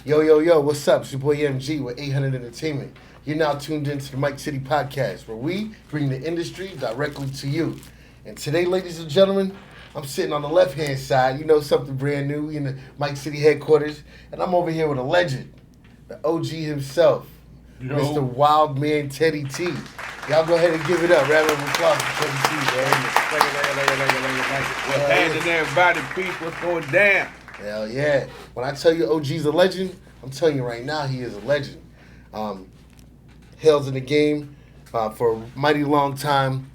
Yo, yo, yo, what's up? It's your boy MG with 800 Entertainment. You're now tuned into the Mike City Podcast, where we bring the industry directly to you. And today, ladies and gentlemen, I'm sitting on the left-hand side. You know, something brand new. We in the Mike City headquarters. And I'm over here with a legend, the OG himself, Yo. Mr. Wildman Teddy T. Y'all go ahead and give it up. Round of applause for Teddy T, man. What's happening, everybody? Peace, what's going down? Hell yeah. When I tell you OG's a legend, I'm telling you right now he is a legend. Hails in the game for a mighty long time.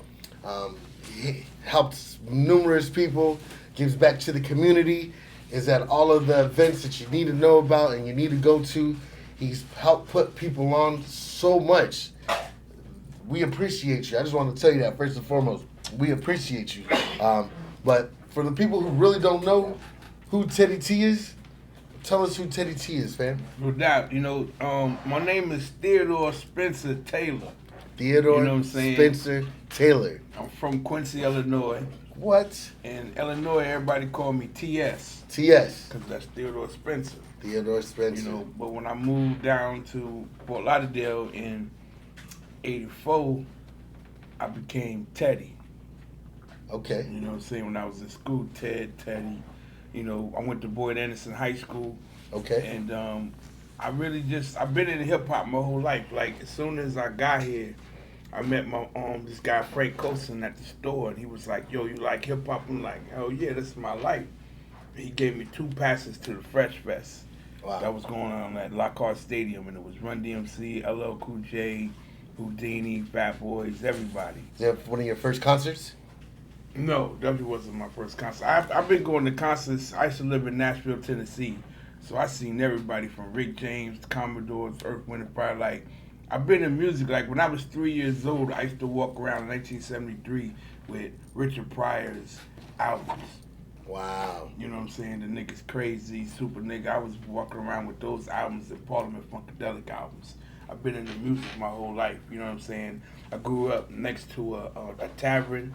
He helps numerous people, gives back to the community, is at all of the events that you need to know about and you need to go to. He's helped put people on so much. We appreciate you. I just want to tell you that first and foremost. We appreciate you. But for the people who really don't know who Teddy T is, tell us who Teddy T is, fam. No doubt. My name is Theodore Spencer Taylor. Theodore You know what I'm saying? Spencer Taylor. I'm from Quincy, Illinois. What? In Illinois, everybody call me TS. TS. Because that's Theodore Spencer. Theodore Spencer. But when I moved down to Fort Lauderdale in 84, I became Teddy. Okay. You know what I'm saying? When I was in school, Teddy. I went to Boyd Anderson High School. Okay. And I've been in hip hop my whole life. Like, as soon as I got here, I met this guy, Frank Colson, at the store. And he was like, yo, you like hip hop? I'm like, hell yeah, this is my life. He gave me 2 passes to the Fresh Fest. Wow. That was going on at Lockhart Stadium. And it was Run DMC, LL Cool J, Houdini, Fat Boys, everybody. Is that one of your first concerts? No, definitely wasn't my first concert. I've been going to concerts. I used to live in Nashville, Tennessee. So I seen everybody from Rick James, the Commodores, Earth, Wind & Fire. Like, I've been in music. Like, when I was 3 years old, I used to walk around in 1973 with Richard Pryor's albums. Wow. You know what I'm saying? The nigga's crazy, super nigga. I was walking around with those albums and Parliament Funkadelic albums. I've been in the music my whole life. You know what I'm saying? I grew up next to a tavern.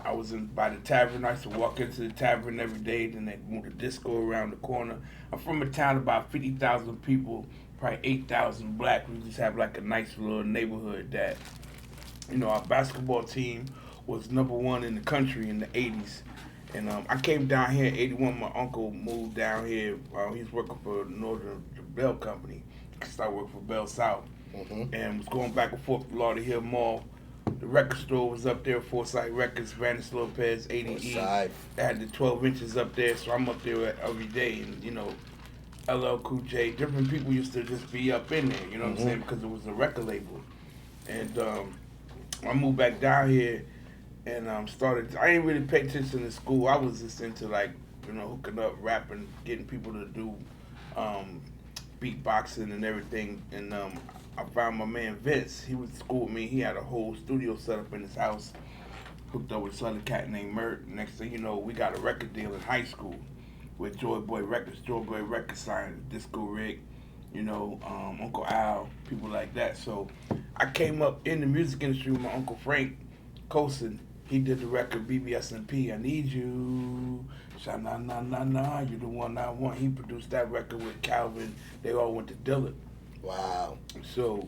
I was by the tavern. I used to walk into the tavern every day. Then they moved a disco around the corner. I'm from a town about 50,000 people, probably 8,000 black. We just have like a nice little neighborhood that, our basketball team was #1 in the country in the 80s. And I came down here in 81. My uncle moved down here. He was working for Northern Bell Company. I started working for Bell South. Mm-hmm. And was going back and forth to Lauderhill Mall. The record store was up there, Forsyth Records, Vanis Lopez, 80E. I had the 12 inches up there, so I'm up there every day. And, LL Cool J, different people used to just be up in there, you know what I'm saying, because it was a record label. And I moved back down here and I ain't really pay attention to school. I was just into, hooking up, rapping, getting people to do beatboxing and everything. And I found my man Vince. He was at school with me. He had a whole studio set up in his house, hooked up with this other cat named Mert. Next thing you know, we got a record deal in high school with Joy Boy Records. Joy Boy Records signed Disco Rick, Uncle Al, people like that. So I came up in the music industry with my Uncle Frank Colson. He did the record BBS&P, I Need You, Sha-na-na-na-na, You the One I Want. He produced that record with Calvin. They all went to Dillard. Wow. So,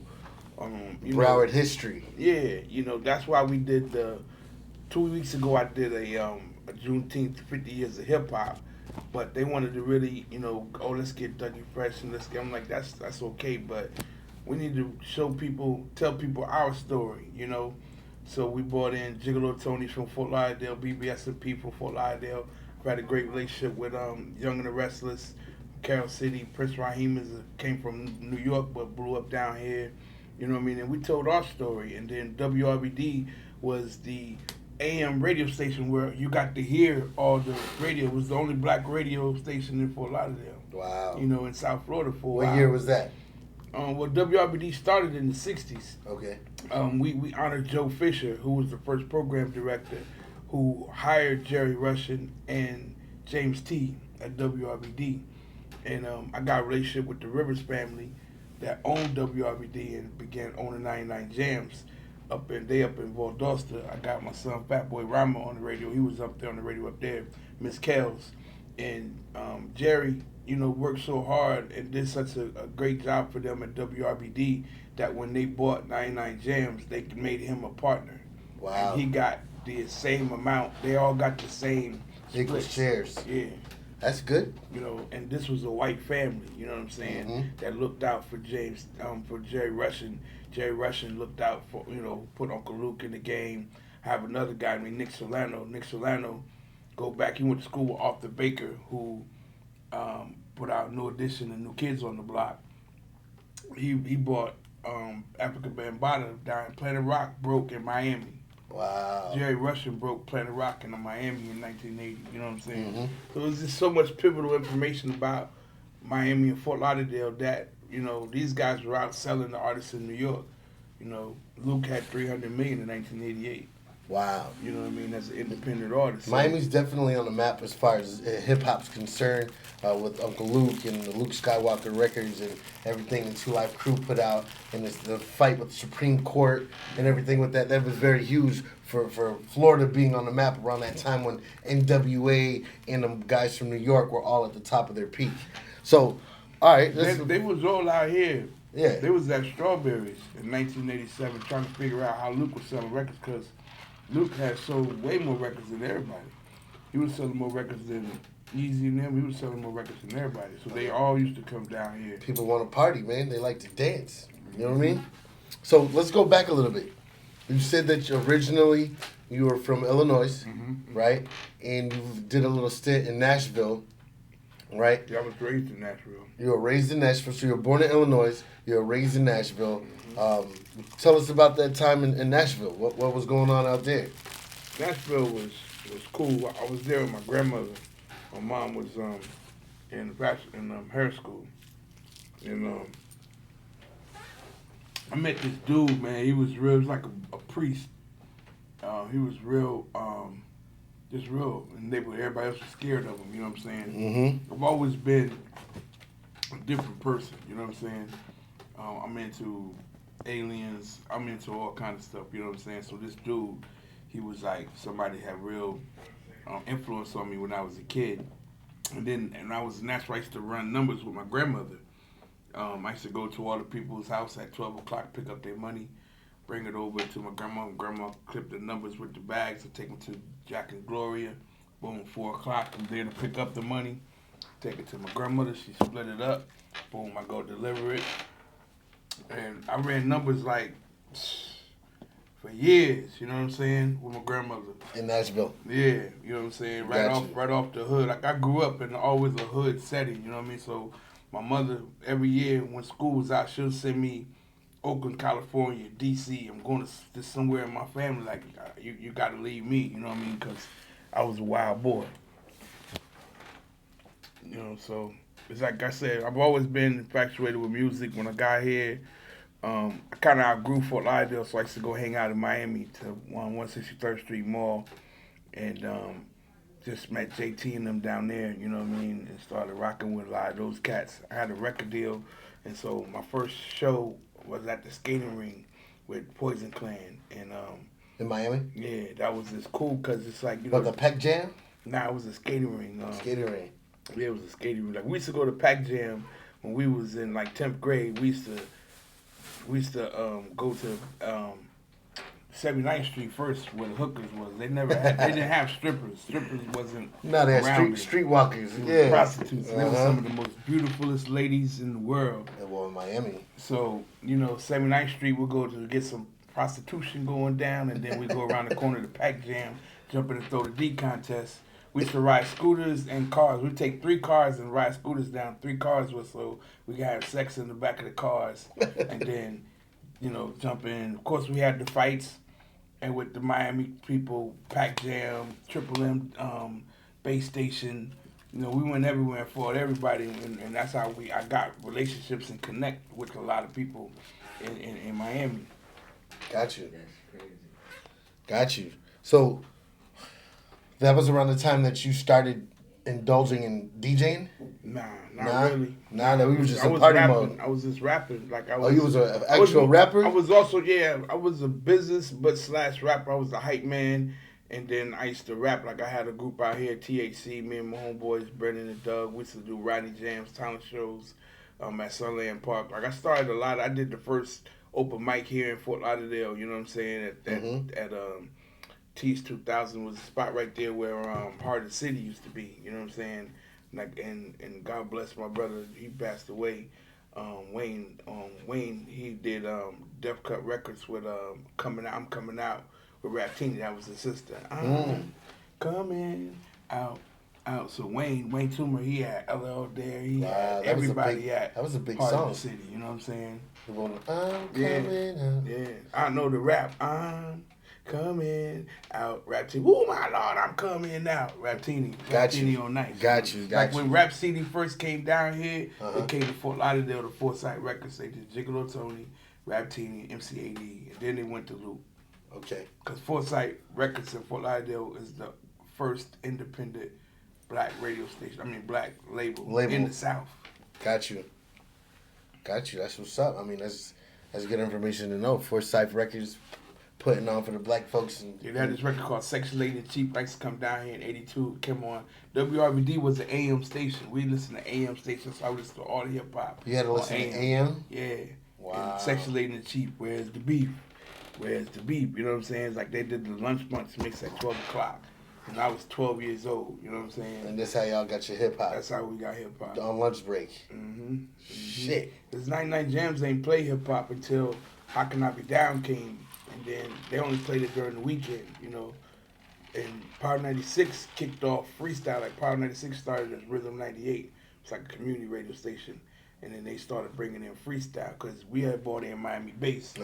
Broward history. Yeah, that's why we did 2 weeks ago I did a Juneteenth 50 years of hip hop, but they wanted to really, let's get Dougie Fresh and I'm like, that's okay, but we need to tell people our story, So we brought in Gigolo Tony from Fort Lauderdale, BBS&P from Fort Lauderdale. We had a great relationship with Young and the Restless, Carol City. Prince Raheem came from New York but blew up down here. You know what I mean? And we told our story. And then WRBD was the AM radio station where you got to hear all the radio. It was the only black radio station in Fort Lauderdale. Wow. In South Florida for a while. What year was that? WRBD started in the 60s. Okay. We honored Joe Fisher, who was the first program director, who hired Jerry Russian and James T. at WRBD. And I got a relationship with the Rivers family that owned WRBD and began owning 99 Jams. Up in Valdosta. I got my son Fat Boy Rama on the radio. He was up there on the radio up there, Miss Kells. And Jerry, worked so hard and did such a great job for them at WRBD that when they bought 99 Jams, they made him a partner. Wow. And he got the same amount. They all got the same equal splits. shares. Yeah. That's good. And this was a white family, you know what I'm saying, that looked out for for Jerry Russian. Jerry Russian looked out for, put Uncle Luke in the game. Have another guy named Nick Solano. Nick Solano, go back, he went to school with Arthur Baker, who put out New Edition and New Kids on the Block. He bought Africa Bambaataa down. Planet Rock broke in Miami. Wow. Jerry Russian broke Planet Rock in Miami in 1980. You know what I'm saying? So there's just so much pivotal information about Miami and Fort Lauderdale that, these guys were out selling the artists in New York. Luke had $300 million in 1988. Wow. You know what I mean? As an independent artist. Miami's definitely on the map as far as hip hop's concerned, with Uncle Luke and the Luke Skywalker records and everything the Two Live Crew put out, and the fight with the Supreme Court and everything with that. That was very huge for Florida being on the map around that time when NWA and the guys from New York were all at the top of their peak. So, all right. They was all out here. Yeah. They was at Strawberries in 1987 trying to figure out how Luke was selling records because Luke had sold way more records than everybody. He was selling more records than Easy and them. He was selling more records than everybody. So they all used to come down here. People want to party, man. They like to dance. You know what I mean? So let's go back a little bit. You said that originally you were from Illinois, right? And you did a little stint in Nashville, right? Yeah, I was raised in Nashville. You were raised in Nashville. So you were born in Illinois. You were raised in Nashville. Tell us about that time in Nashville. What was going on out there? Nashville was cool. I was there with my grandmother. My mom was in hair school, and I met this dude, man. He was real. He was like a priest. He was real, just real. And everybody else was scared of him. You know what I'm saying? I've always been a different person. You know what I'm saying? I'm into aliens. I'm into all kinds of stuff. You know what I'm saying? So this dude, he was like somebody had real influence on me when I was a kid. And that's why I used to run numbers with my grandmother. I used to go to all the people's house at 12 o'clock, pick up their money, bring it over to my grandma. Grandma clipped the numbers with the bags and take them to Jack and Gloria. Boom, 4 o'clock, I'm there to pick up the money, take it to my grandmother. She split it up. Boom, I go deliver it. And I ran numbers like for years, you know what I'm saying, with my grandmother. In Nashville. Yeah, you know what I'm saying? Right off the hood. Like I grew up in always a hood setting, you know what I mean? So my mother, every year when school was out, she'll send me Oakland, California, D.C. I'm going to somewhere in my family. Like, you got to leave me, you know what I mean? Because I was a wild boy. So it's like I said, I've always been infatuated with music. When I got here, I kind of outgrew Fort Lauderdale, so I used to go hang out in Miami to 163rd Street Mall, and just met JT and them down there, you know what I mean, and started rocking with a lot of those cats. I had a record deal, and so my first show was at the skating ring with Poison Clan, and in Miami? Yeah, that was just cool, because it's like, But the Pac Jam? Nah, it was a skating ring. Skating ring. Yeah, it was a skating ring. Like, we used to go to Pac Jam when we was in, like, 10th grade. We used to go to 79th Street first, where the hookers was. They didn't have strippers. Strippers wasn't No, they had streetwalkers. Yeah, prostitutes. They were some of the most beautifulest ladies in the world. Well, in Miami. So 79th Street, we'll go to get some prostitution going down, and then we go around the corner to Pac Jam, jump in and throw the D contest. We used to ride scooters and cars. We'd take 3 cars and ride scooters down 3 cars with, so we could have sex in the back of the cars, and then, jump in. Of course, we had the fights, and with the Miami people, Pac Jam, Triple M, Base Station, we went everywhere and fought everybody, and that's how I got relationships and connect with a lot of people in Miami. Got you. That's crazy. Got you. So that was around the time that you started indulging in DJing? Nah, not really. Nah, we was just in was party rapping. mode. I was just rapping. Like you was an actual rapper? I was also, I was a business / rapper. I was a hype man, And then I used to rap. Like I had a group out here, THC. Me and my homeboys, Brendan and Doug. We used to do Rodney Jams, talent shows, at Sunland Park. Like I started a lot. I did the first open mic here in Fort Lauderdale. You know what I'm saying? At Teach 2000 was a spot right there where Heart of the City used to be. You know what I'm saying? Like and God bless my brother. He passed away. Wayne, he did Def Cut Records with Coming Out. I'm Coming Out with Raptini. That was his sister. I'm coming out. So Wayne Toomer, he had LL there. He had everybody that was a big Heart song. of the City. You know what I'm saying? I'm coming out. Yeah. I know the rap. I'm coming out. Raptini. Oh my Lord, I'm coming out. Raptini. Raptini on nice. Got you. Like when Rap City first came down here, they came to Fort Lauderdale to Foresight Records. They did Gigolo Tony, Raptini, MC8, and then they went to Luke. Okay. Because Foresight Records in Fort Lauderdale is the first independent black radio station. I mean, black label in the South. Got you. That's what's up. I mean, that's good information to know. Foresight Records putting on for the black folks. They had this record called Sexually and Cheap. I used to come down here in '82. Came on. WRBD was an AM station. We listened to AM stations, so I listened to all the hip hop. You had to listen to AM? Yeah. Wow. And Sexually and Cheap. Where's the beef? You know what I'm saying? It's like they did the lunch bunch mix at 12 o'clock. And I was 12 years old, you know what I'm saying? And that's how y'all got your hip hop. That's how we got hip hop. On lunch break. Shit. Because 99 Jams ain't play hip hop until How Can I Be Down came. And then they only played it during the weekend, you know. And Power 96 kicked off freestyle. Like Power 96 started as Rhythm 98. It's like a community radio station. And then they started bringing in freestyle because we had bought in Miami Bass.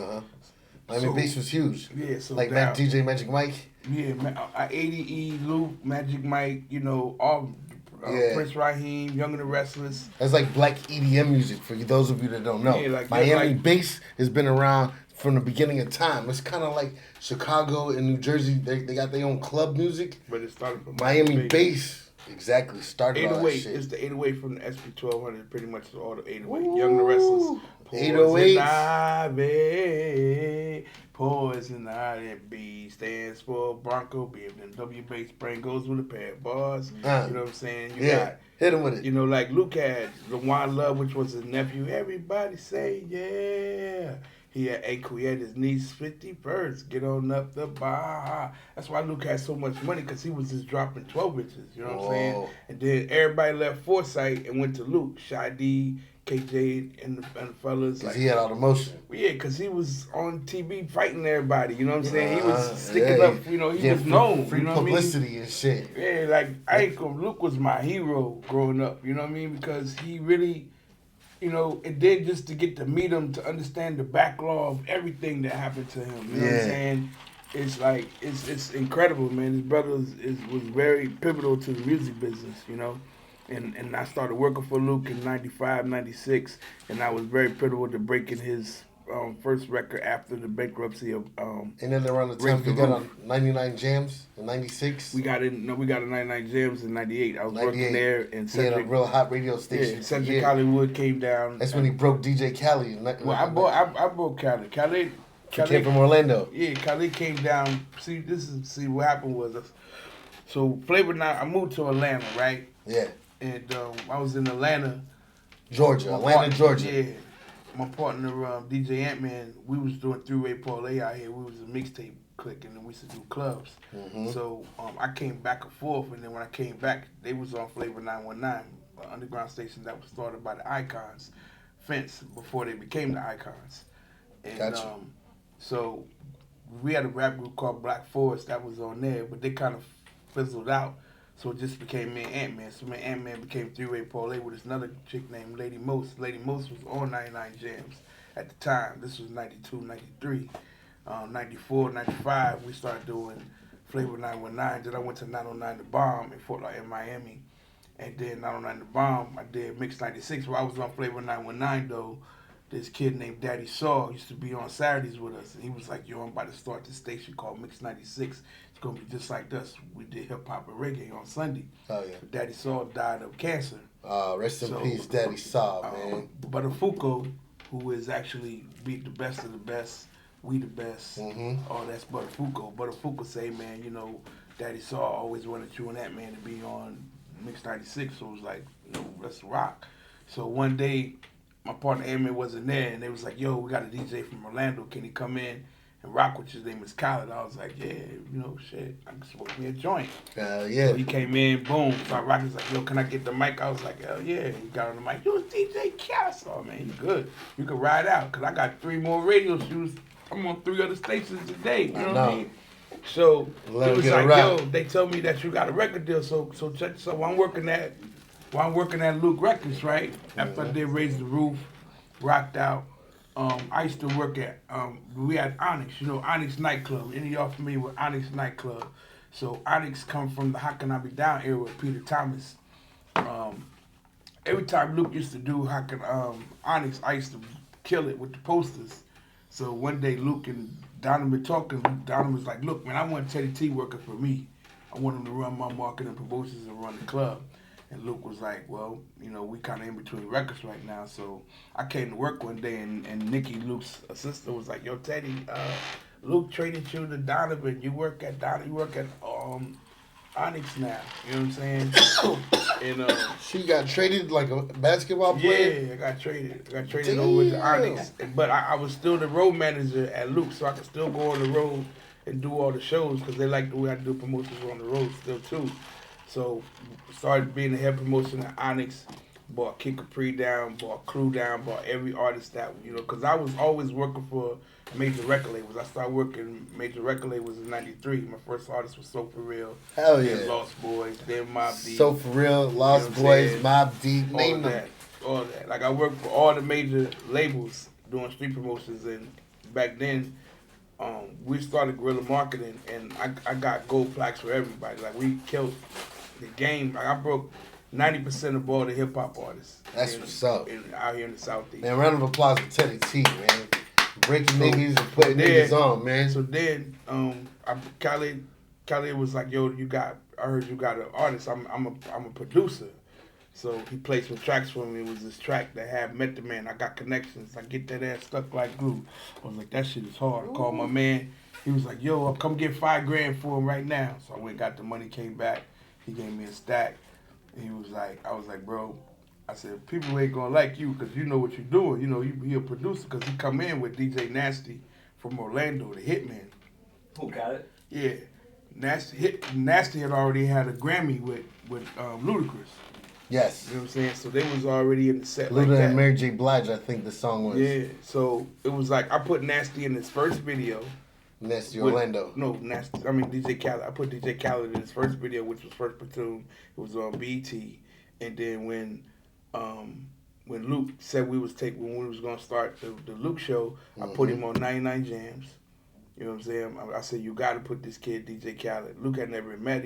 Miami Bass was huge. Yeah, so like that DJ Magic Mike. Yeah, ADE, Luke, Magic Mike, you know, all Prince Raheem, Young and the Restless. That's like black EDM music for those of you that don't know. Yeah, like Miami Bass has been around from the beginning of time. It's kind of like Chicago and New Jersey. They got their own club music. But it started from Miami Bass. Exactly, started 808, all that shit. It's the 808 from the SP1200, pretty much all the 808. Young and the Restless. 808. Poison Ivy, B stands for Bronco, BMW bass brain goes with a pair of bars. You know what I'm saying? You got, hit him with it. You know, like Luke had LaJuan Love, which was his nephew. Everybody say yeah. He had his niece 51st. Get on up the bar. That's why Luke had so much money, because he was just dropping 12 inches. You know what I'm saying? And then everybody left Foresight and went to Luke. Shy-D, KJ, and the fellas. Because he had all the motion. Yeah, because he was on TV fighting everybody. You know what I'm saying? He was sticking up. You know, he was known. Free publicity and shit. Yeah, like, Luke was my hero growing up. You know what I mean? Because he really... You know, it did just to get to meet him, to understand the backlog of everything that happened to him. You know what I'm saying? It's like, it's incredible, man. His brother was very pivotal to the music business, you know. And I started working for Luke in 95, 96, and I was very pivotal to breaking his first record after the bankruptcy of and then around the time we got on 99 Jams in 96. We got a 99 Jams in 98. I was working there in Cedric. He had a real hot radio station. Yeah, Cedric Hollywood came down. That's when he broke DJ Khaled. I broke Khaled. Khaled came from Orlando. Yeah, Khaled came down. See what happened was, so Flavor Now, I moved to Atlanta, right? Yeah. And I was in Atlanta, Georgia. Yeah. My partner, DJ Ant-Man, we was doing three-way parlay out here. We was a mixtape clique, and then we used to do clubs. So I came back and forth, and then when I came back, they was on Flavor 919, an underground station that was started by the Icons, Fence, before they became the Icons. And gotcha. So we had a rap group called Black Forest that was on there, but they kind of fizzled out. So it just became me and Ant-Man. So me and Ant-Man became three-way parlay with this another chick named Lady Most. Lady Most was on 99 Jams at the time. This was 92, 93. 94, 95, we started doing Flavor 919. Then I went to 909 The Bomb in Miami. And then 909 The Bomb, I did Mix 96. While I was on Flavor 919, though, this kid named Daddy Saw used to be on Saturdays with us. And he was like, yo, I'm about to start this station called Mix 96. It's going to be just like us. We did hip-hop and reggae on Sunday. Oh, yeah. But Daddy Saw died of cancer. Rest in peace, Daddy Saw, man. Butterfuko, who is actually beat the best of the best, we the best. Oh, that's Butterfuco. Butterfuco say, man, you know, Daddy Saw always wanted you and that man to be on Mix 96. So it was like, you know, let's rock. So one day, my partner Amy wasn't there, and they was like, yo, we got a DJ from Orlando. Can he come in and rock with you? His name is Khaled. I was like, yeah, you know, shit, I can smoke me a joint. Hell yeah. So he came in, boom, started rocking. He's like, yo, can I get the mic? I was like, hell yeah. He got on the mic. Yo, it's DJ Khaled. Oh, man, you good. You can ride out, because I got 3 more radio shoots. I'm on 3 other stations today. You know what I mean? So it was like, yo, they told me that you got a record deal. So check. So while I'm working at Luke Records, right? After I did Raise the Roof, rocked out. I used to work at we had Onyx, you know, Onyx nightclub. Any of y'all familiar with Onyx nightclub? So Onyx come from the How Can I Be Down era with Peter Thomas. Every time Luke used to do Onyx, I used to kill it with the posters. So one day Luke and Donovan been talking. Donovan was like, look, man, I want Teddy T working for me. I want him to run my marketing and promotions and run the club. And Luke was like, well, you know, we kind of in between records right now. So I came to work one day, and Nikki, Luke's assistant, was like, yo, Teddy, Luke traded you to Donovan. You work at Onyx now. You know what I'm saying? And she got traded like a basketball player? Yeah, I got traded. Over to Onyx. But I was still the road manager at Luke, so I could still go on the road and do all the shows, because they like the way I do promotions on the road still, too. So started being the head promotion at Onyx, bought Kid Capri down, bought Clue down, bought every artist that, you know, because I was always working for major record labels. I started working major record labels in '93. My first artist was So For Real. Hell yeah. Then Lost Boys, then Mobb Deep. So For Real, Lost Boys, Mobb Deep, name them. All that. Like I worked for all the major labels doing street promotions, and back then, we started guerrilla marketing, and I got gold plaques for everybody. Like we killed the game. Like I broke 90% of all the hip hop artists. That's what's up. Out here in the Southeast. Man, round of applause for Teddy T, man. Breaking niggas and putting niggas on, man. So then, Khaled was like, yo, I heard you got an artist. I'm a producer. So he played some tracks for me. It was this track that had Met the Man. I got connections. I get that ass stuck like glue. I was like, that shit is hard. I called my man. He was like, yo, I'll come get $5,000 for him right now. So I went, got the money, came back. He gave me a stack. And he was like, I was like, bro, I said, people ain't gonna like you because you know what you're doing. You know, he a producer, because he come in with DJ Nasty from Orlando, the Hitman. Who got it? Yeah. Nasty had already had a Grammy with Ludacris. Yes. You know what I'm saying? So they was already in the set Luda like that. and Mary J. Blige, I think the song was. Yeah. So it was like, I put Nasty in his first video. Nasty Orlando. No, Nasty. I mean DJ Khaled. I put DJ Khaled in his first video, which was First Platoon. It was on BT. And then when Luke said when we was gonna start the Luke show, I put him on 99 Jams. You know what I'm saying? I said, you got to put this kid, DJ Khaled. Luke had never met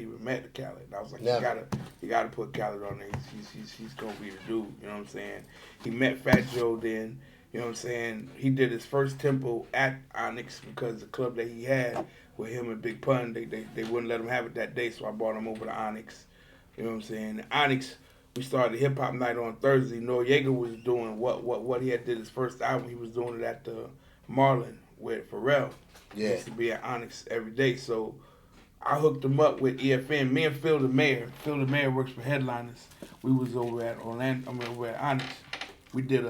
Khaled. And I was like, you gotta put Khaled on there. He's gonna be the dude. You know what I'm saying? He met Fat Joe then. You know what I'm saying? He did his first tempo at Onyx, because the club that he had with him and Big Pun, they wouldn't let him have it that day, so I brought him over to Onyx. You know what I'm saying? Onyx, we started hip hop night on Thursday. Noriega was doing what he had did his first album. He was doing it at the Marlin with Pharrell. Yeah. He used to be at Onyx every day. So I hooked him up with EFN. Me and Phil the Mayor. Phil the Mayor works for Headliners. We was over at over at Onyx. We did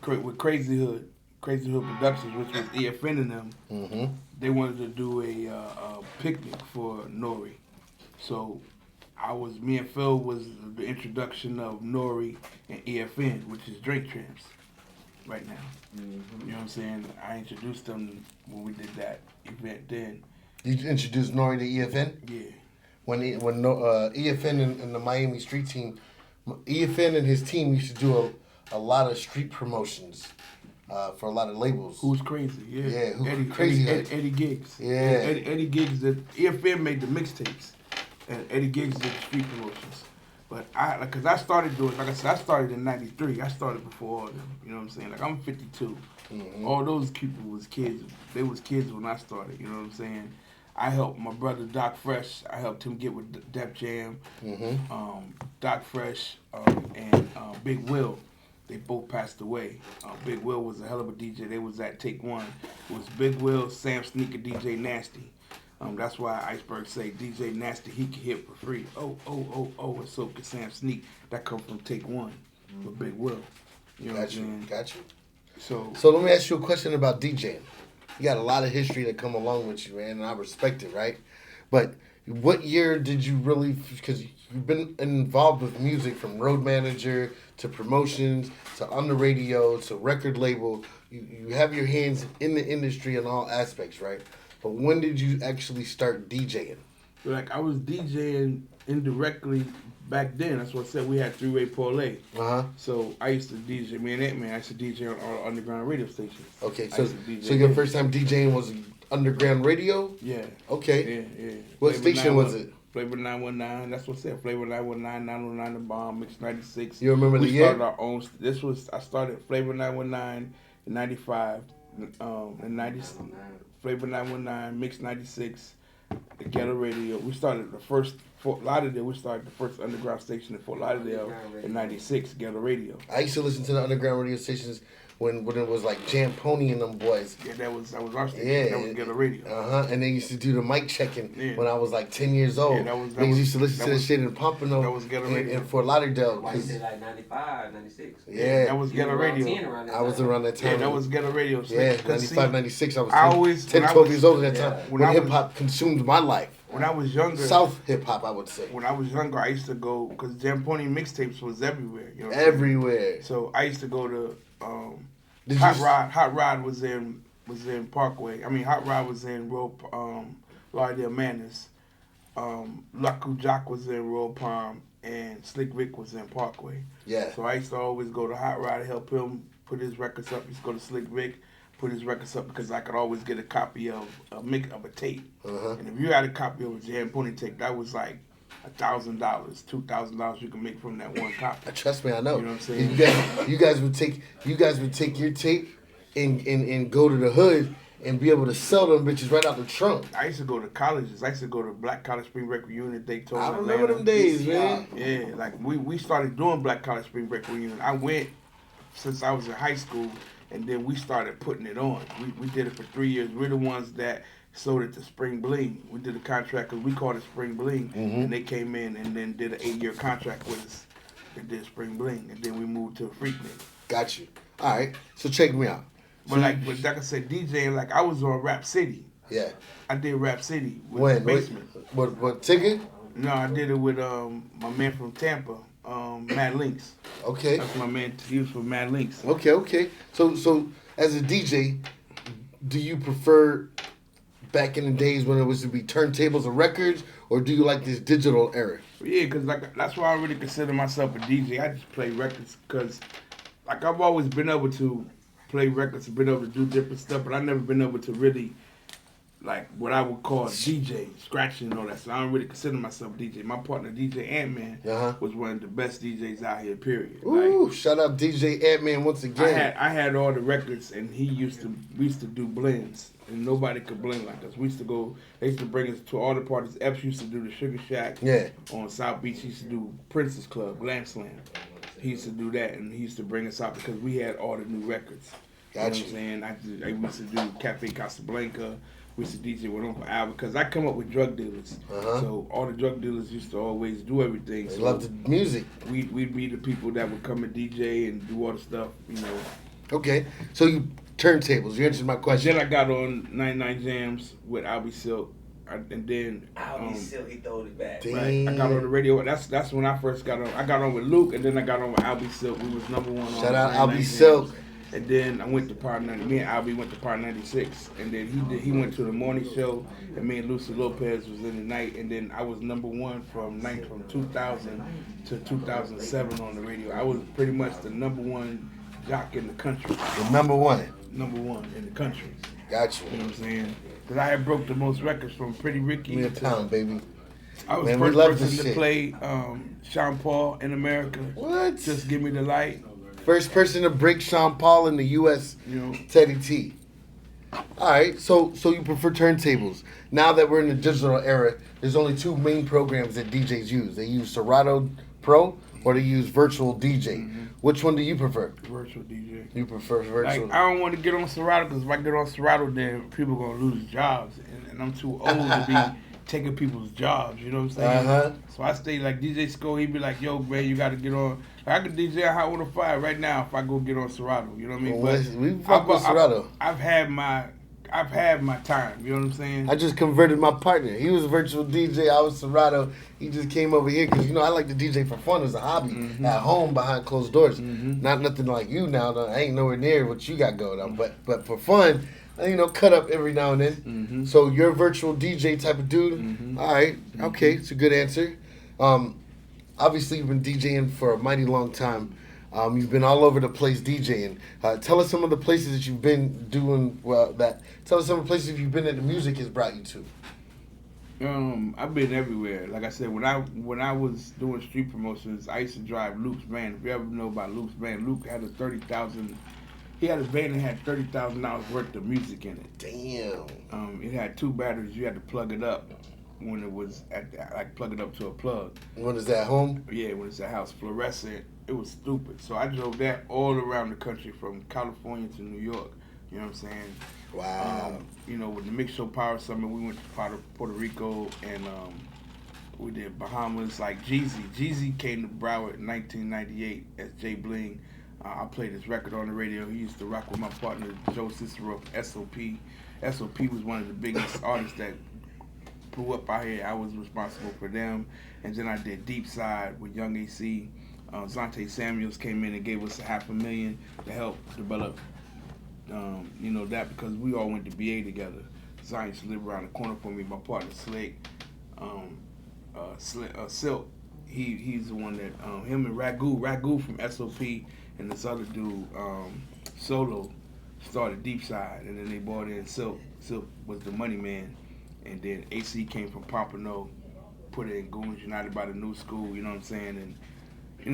with Crazy Hood Productions, which was EFN and them. Mm-hmm. They wanted to do a picnic for Nori. So me and Phil was the introduction of Nori and EFN, which is Drink Tramps right now. Mm-hmm. You know what I'm saying? I introduced them when we did that event then. You introduced Nori to EFN? Yeah. When EFN and the Miami Street team, EFN and his team used to do a lot of street promotions for a lot of labels. Who's Crazy? Yeah. Yeah, Eddie Giggs. Yeah. Eddie Giggs, EFN made the mixtapes, and Eddie Giggs did the street promotions. But because I started doing, like I said, I started in '93. I started before all of them. You know what I'm saying? Like I'm 52. Mm-hmm. All those people was kids. They was kids when I started. You know what I'm saying? I helped my brother Doc Fresh. I helped him get with Def Jam. Mm-hmm. Doc Fresh and Big Will. They both passed away. Big Will was a hell of a DJ. They was at Take One. It was Big Will, Sam Sneak, and DJ Nasty. That's why Iceberg say DJ Nasty, he can hit for free. Oh, and so can Sam Sneak. That come from Take One with Big Will. You know Got you. So let me ask you a question about DJing. You got a lot of history that come along with you, man, and I respect it, right? But what year did you really, because you've been involved with music from road manager to promotions to on the radio to record label. You have your hands in the industry in all aspects, right? But when did you actually start DJing? Like I was DJing indirectly back then. That's what I said. We had three-way parlay. So I used to DJ. Me and that man, I used to DJ on all underground radio stations. Okay, so your first time DJing was underground radio? Yeah. Okay. Yeah. What station was it? Flavor 919. That's what I said. Flavor 919, 909 The Bomb, Mix 96. You remember the year? We started our own. I started Flavor 919 in 95, in 90, Flavor 919, Mix 96, the Ghetto Radio. We started the first Fort Lauderdale. We started the first underground station in Fort Lauderdale in 96, Ghetto Radio. I used to listen to the underground radio stations when it was like Jam Pony and them boys. Yeah, that was our station. Yeah, that was Ghetto Radio. And they used to do the mic checking when I was like 10 years old. Yeah, Niggas used to listen to this shit in Pompano. That was Ghetto Radio. In Fort Lauderdale. Why you say like 95, 96? Yeah. That was Ghetto Radio. I was around that time. Yeah, that was Ghetto Radio. Yeah, 95, 96. I was 10, 12 years old at that time. When hip-hop consumed my life. When I was younger, South hip-hop, I would say. When I was younger, I used to go, because Jam Pony mixtapes was everywhere. You know everywhere. So I used to go to Hot Rod was in Parkway. I mean, Hot Rod was in Lauderdale Manors. Laku Jock was in Royal Palm, and Slick Rick was in Parkway. Yeah. So I used to always go to Hot Rod to help him put his records up. I used to go to Slick Rick, put his records up, because I could always get a copy of a tape. And if you had a copy of a Jam Pony tape, that was like $1,000, $2,000 you can make from that one copy. Trust me, I know. You know what I'm saying? You guys would take your tape and go to the hood and be able to sell them bitches right out the trunk. I used to go to colleges. I used to go to Black College Spring Break Reunion, Daytona, I remember them days, man. Yeah, like we started doing Black College Spring Break Reunion. I went since I was in high school, and then we started putting it on. We did it for 3 years. We're the ones that sold it to Spring Bling. We did a contract, because we called it Spring Bling, and they came in and then did an 8-year contract with us. They did Spring Bling, and then we moved to Freaknik. Got you. All right, so check me out. But like I said, DJing, like I was on Rap City. Yeah. I did Rap City with the Basement. What ticket? No, I did it with my man from Tampa, Mad Links. Okay. That's my man. He was from Mad Links. Okay. So as a DJ, do you prefer back in the days when it was to be turntables and records, or do you like this digital era? Yeah, because that's why I really consider myself a DJ. I just play records because I've always been able to play records and been able to do different stuff, but I've never been able to really, like, what I would call DJ, scratching and all that. So I don't really consider myself a DJ. My partner, DJ Ant-Man, was one of the best DJs out here, period. Ooh, shout out DJ Ant-Man once again. I had all the records, and we used to do blends, and nobody could blend like us. They used to bring us to all the parties. Epps used to do the Sugar Shack on South Beach. He used to do Princess Club, Glam Slam. He used to do that, and he used to bring us out because we had all the new records. Gotcha. You know what I'm saying? I used to do Cafe Casablanca. We used to DJ with Uncle Al because I come up with drug dealers. So all the drug dealers used to always do everything. They love the music. We'd be the people that would come and DJ and do all the stuff, you know. Okay, so you turntables. You answered my question. Then I got on 99 Jams with Albie Silk. And then Albie Silk, he throwed it back. Right. I got on the radio. That's when I first got on. I got on with Luke, and then I got on with Albie Silk. We was #1 on. Shout out Albie Silk. And then I went to Power 90. Me and Albie went to Power 96. And then he went to the morning show, and me and Lucy Lopez was in the night. And then I was #1 from 2000 to 2007 on the radio. I was pretty much the #1 jock in the country. The number one in the country. Got you. You know what I'm saying? Because I had broke the most records from Pretty Ricky. We in town, baby. I was the first person to play Sean Paul in America. What? Just Give Me the Light. First person to break Sean Paul in the U.S., Teddy T. All right, so you prefer turntables. Now that we're in the digital era, there's only two main programs that DJs use. They use Serato Pro, or they use virtual DJ. Which one do you prefer? Virtual DJ. You prefer virtual? Like, I don't want to get on Serato because if I get on Serato, then people gonna lose jobs, and I'm too old to be taking people's jobs. You know what I'm saying? Uh-huh. So I stay like DJ Sko. He be like, "Yo, man, you got to get on." I could DJ a Hot 105 right now if I go get on Serato. You know what I mean? Well, But we fuck with Serato. I've had my time. You know what I'm saying? I just converted my partner. He was a virtual DJ. I was Serato. He just came over here because, I like to DJ for fun as a hobby at home behind closed doors. Not nothing like you now. Though. I ain't nowhere near what you got going on. But for fun, cut up every now and then. So you're a virtual DJ type of dude? All right. Okay. It's a good answer. Obviously, you've been DJing for a mighty long time. You've been all over the place DJing. Tell us some of the places that you've been doing Tell us some of the places you've been that the music has brought you to. I've been everywhere. Like I said, when I was doing street promotions, I used to drive Luke's van. If you ever know about Luke's van, Luke had a $30,000. He had a van that had $30,000 worth of music in it. Damn. It had 2 batteries. You had to plug it up when it was plug it up to a plug. When is that home? Yeah, when it's a house, fluorescent. It was stupid. So I drove that all around the country from California to New York. You know what I'm saying? Wow. With the Mix Show Power Summit, we went to Puerto Rico and we did Bahamas. Like Jeezy came to Broward in 1998 as Jay Bling. I played his record on the radio. He used to rock with my partner Joe Cicero, SOP. SOP was one of the biggest artists that blew up out here. I was responsible for them. And then I did Deep Side with Young AC. Zante Samuels came in and gave us $500,000 to help develop, that because we all went to BA together. Zion used to live around the corner for me. My partner Slick, Silk, he's the one that him and Ragu from SOP, and this other dude Solo started Deep Side, and then they brought in Silk. Silk was the money man, and then AC came from Pompano, put it in Goons United by the New School. You know what I'm saying? And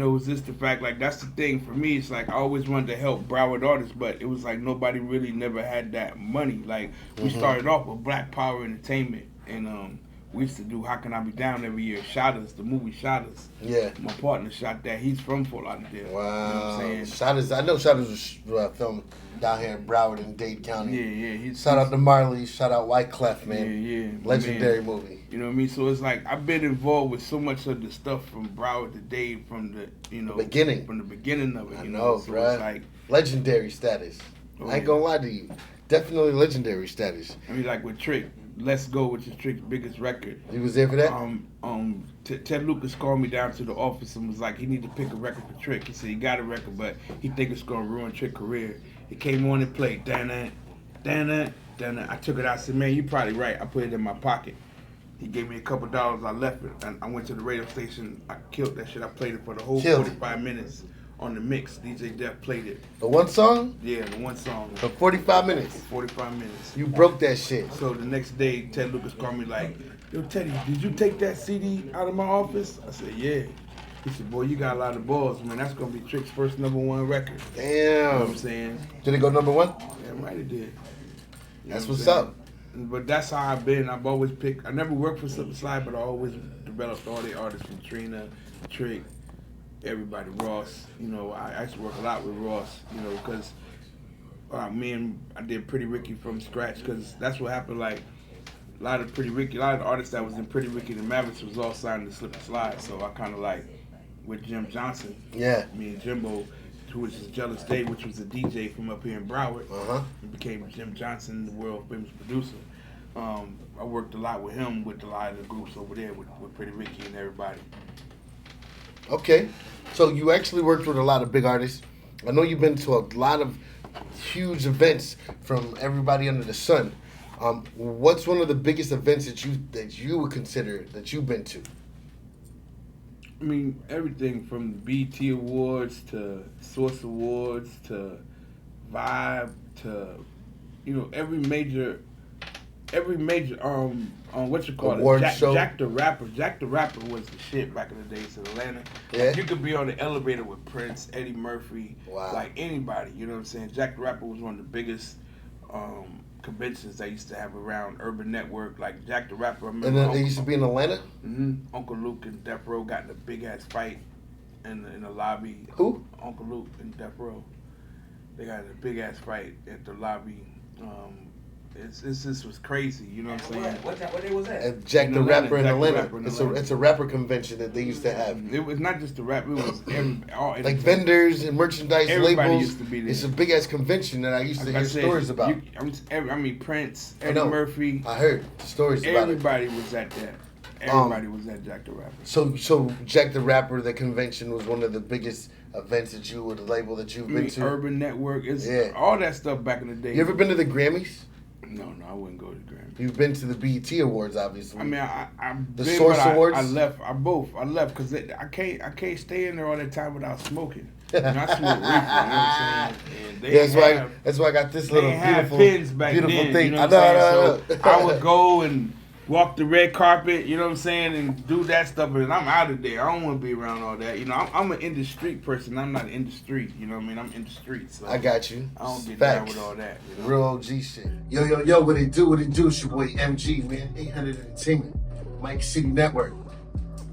it was just the fact, like, that's the thing for me. It's like I always wanted to help Broward artists, but it was like nobody really never had that money. Like, we started off with Black Power Entertainment, and we used to do How Can I Be Down every year. Shot Us, the movie Shot Us. Yeah. My partner shot that. He's from Fort Lauderdale. Wow. You know what I'm saying? Shot Us, I know Shot Us was filmed down here in Broward and Dade County. Yeah. Shout out to Marley. Shout out Wyclef, man. Yeah. Legendary movie. You know what I mean? So it's like I've been involved with so much of the stuff from Broward to Dade from the beginning. From the beginning of it. I You know, So bro. it's like legendary status. I ain't gonna lie to you. Definitely legendary status. I mean, like with Trick, Let's Go, which is Trick's biggest record. You was there for that? Ted Lucas called me down to the office and was like, he need to pick a record for Trick. He said he got a record, but he think it's gonna ruin Trick's career. It came on and played, Dan. I took it out. I said, man, you probably right. I put it in my pocket. He gave me a couple dollars. I left it, and I went to the radio station. I killed that shit. I played it for the whole 45 minutes on the mix. DJ Def played it. The one song? Yeah, the one song. For 45 minutes. 45 minutes. You broke that shit. So the next day, Ted Lucas called me like, yo, Teddy, did you take that CD out of my office? I said, yeah. He said, boy, you got a lot of balls, man. That's going to be Trick's first #1 record. Damn. You know what I'm saying? Did it go #1? Yeah, right, it did. You That's know what what's I'm saying? up. But that's how I've been. I've always picked. I never worked for Slip and Slide, but I always developed all the artists from Trina, Trick, everybody, Ross. I used to work a lot with Ross. Because I did Pretty Ricky from scratch. Because that's what happened. Like a lot of the artists that was in Pretty Ricky and the Mavericks was all signed to Slip and Slide. So I kind of like with Jim Johnson. Yeah. Me and Jimbo, who was Jealous Day, which was a DJ from up here in Broward. He became Jim Johnson, the world famous producer. I worked a lot with him with a lot of the groups over there with Pretty Ricky and everybody. Okay. So you actually worked with a lot of big artists. I know you've been to a lot of huge events from everybody under the sun. What's one of the biggest events that you would consider that you've been to? I mean, everything from BET Awards to Source Awards to Vibe to, every major what you call award it, show. Jack the Rapper. Jack the Rapper was the shit back in the days in Atlanta. Yeah. Like, you could be on the elevator with Prince, Eddie Murphy, Wow. like anybody. You know what I'm saying? Jack the Rapper was one of the biggest conventions they used to have around Urban Network. Like Jack the Rapper. I remember And then it used to be in Atlanta? Uncle Luke and Death Row got in a big ass fight in the lobby. Who? Uncle Luke and Death Row. They got a big ass fight at the lobby. It's just was crazy. You know what I'm saying? What day was that? Jack In the Atlanta, Rapper in Jack the Atlanta. Rapper in It's Atlanta. a rapper convention that they used to have. It was not just the rap. It was all Like vendors and merchandise Everybody labels. used to be there. It's a big ass convention that I used to Like I hear said, stories about. I mean, Prince, I Eddie know. Murphy. I heard stories about it. Everybody was at that. Everybody was at Jack the Rapper. So Jack the Rapper, the convention was one of the biggest events that you would label that you've been to. Urban Network, it's Yeah. all that stuff back in the day. You ever been to the Grammys? No, I wouldn't go to the Grammy. You've been to the BET Awards, obviously. I mean, I've The been, Source but Awards? I left. I left because I can't stay in there all the time without smoking. And I smoke reefer, you know what I'm saying? And they that's why I got this little they had beautiful, pins back beautiful then, thing. you know I what I'm know. saying? So I would go and walk the red carpet, you know what I'm saying, and do that stuff, and I'm out of there. I don't want to be around all that. You know, I'm an in the street person. I'm not in the street. You know what I mean? I'm in the street. So I got you. I don't get Facts. down with all that. You know? Real OG shit. Yo, what it do? It's your boy MG, man. 800 Entertainment, Mike City Network.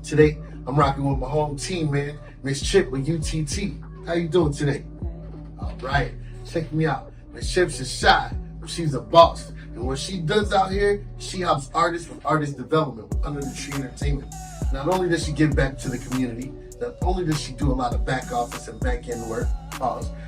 Today, I'm rocking with my home team, man. Miss Chip with UTT. How you doing today? All right. Check me out. Miss Chip's is shy, but she's a boss. And what she does out here, she helps artists with artist development with Under the Tree Entertainment. Not only does she give back to the community, not only does she do a lot of back office and back end work,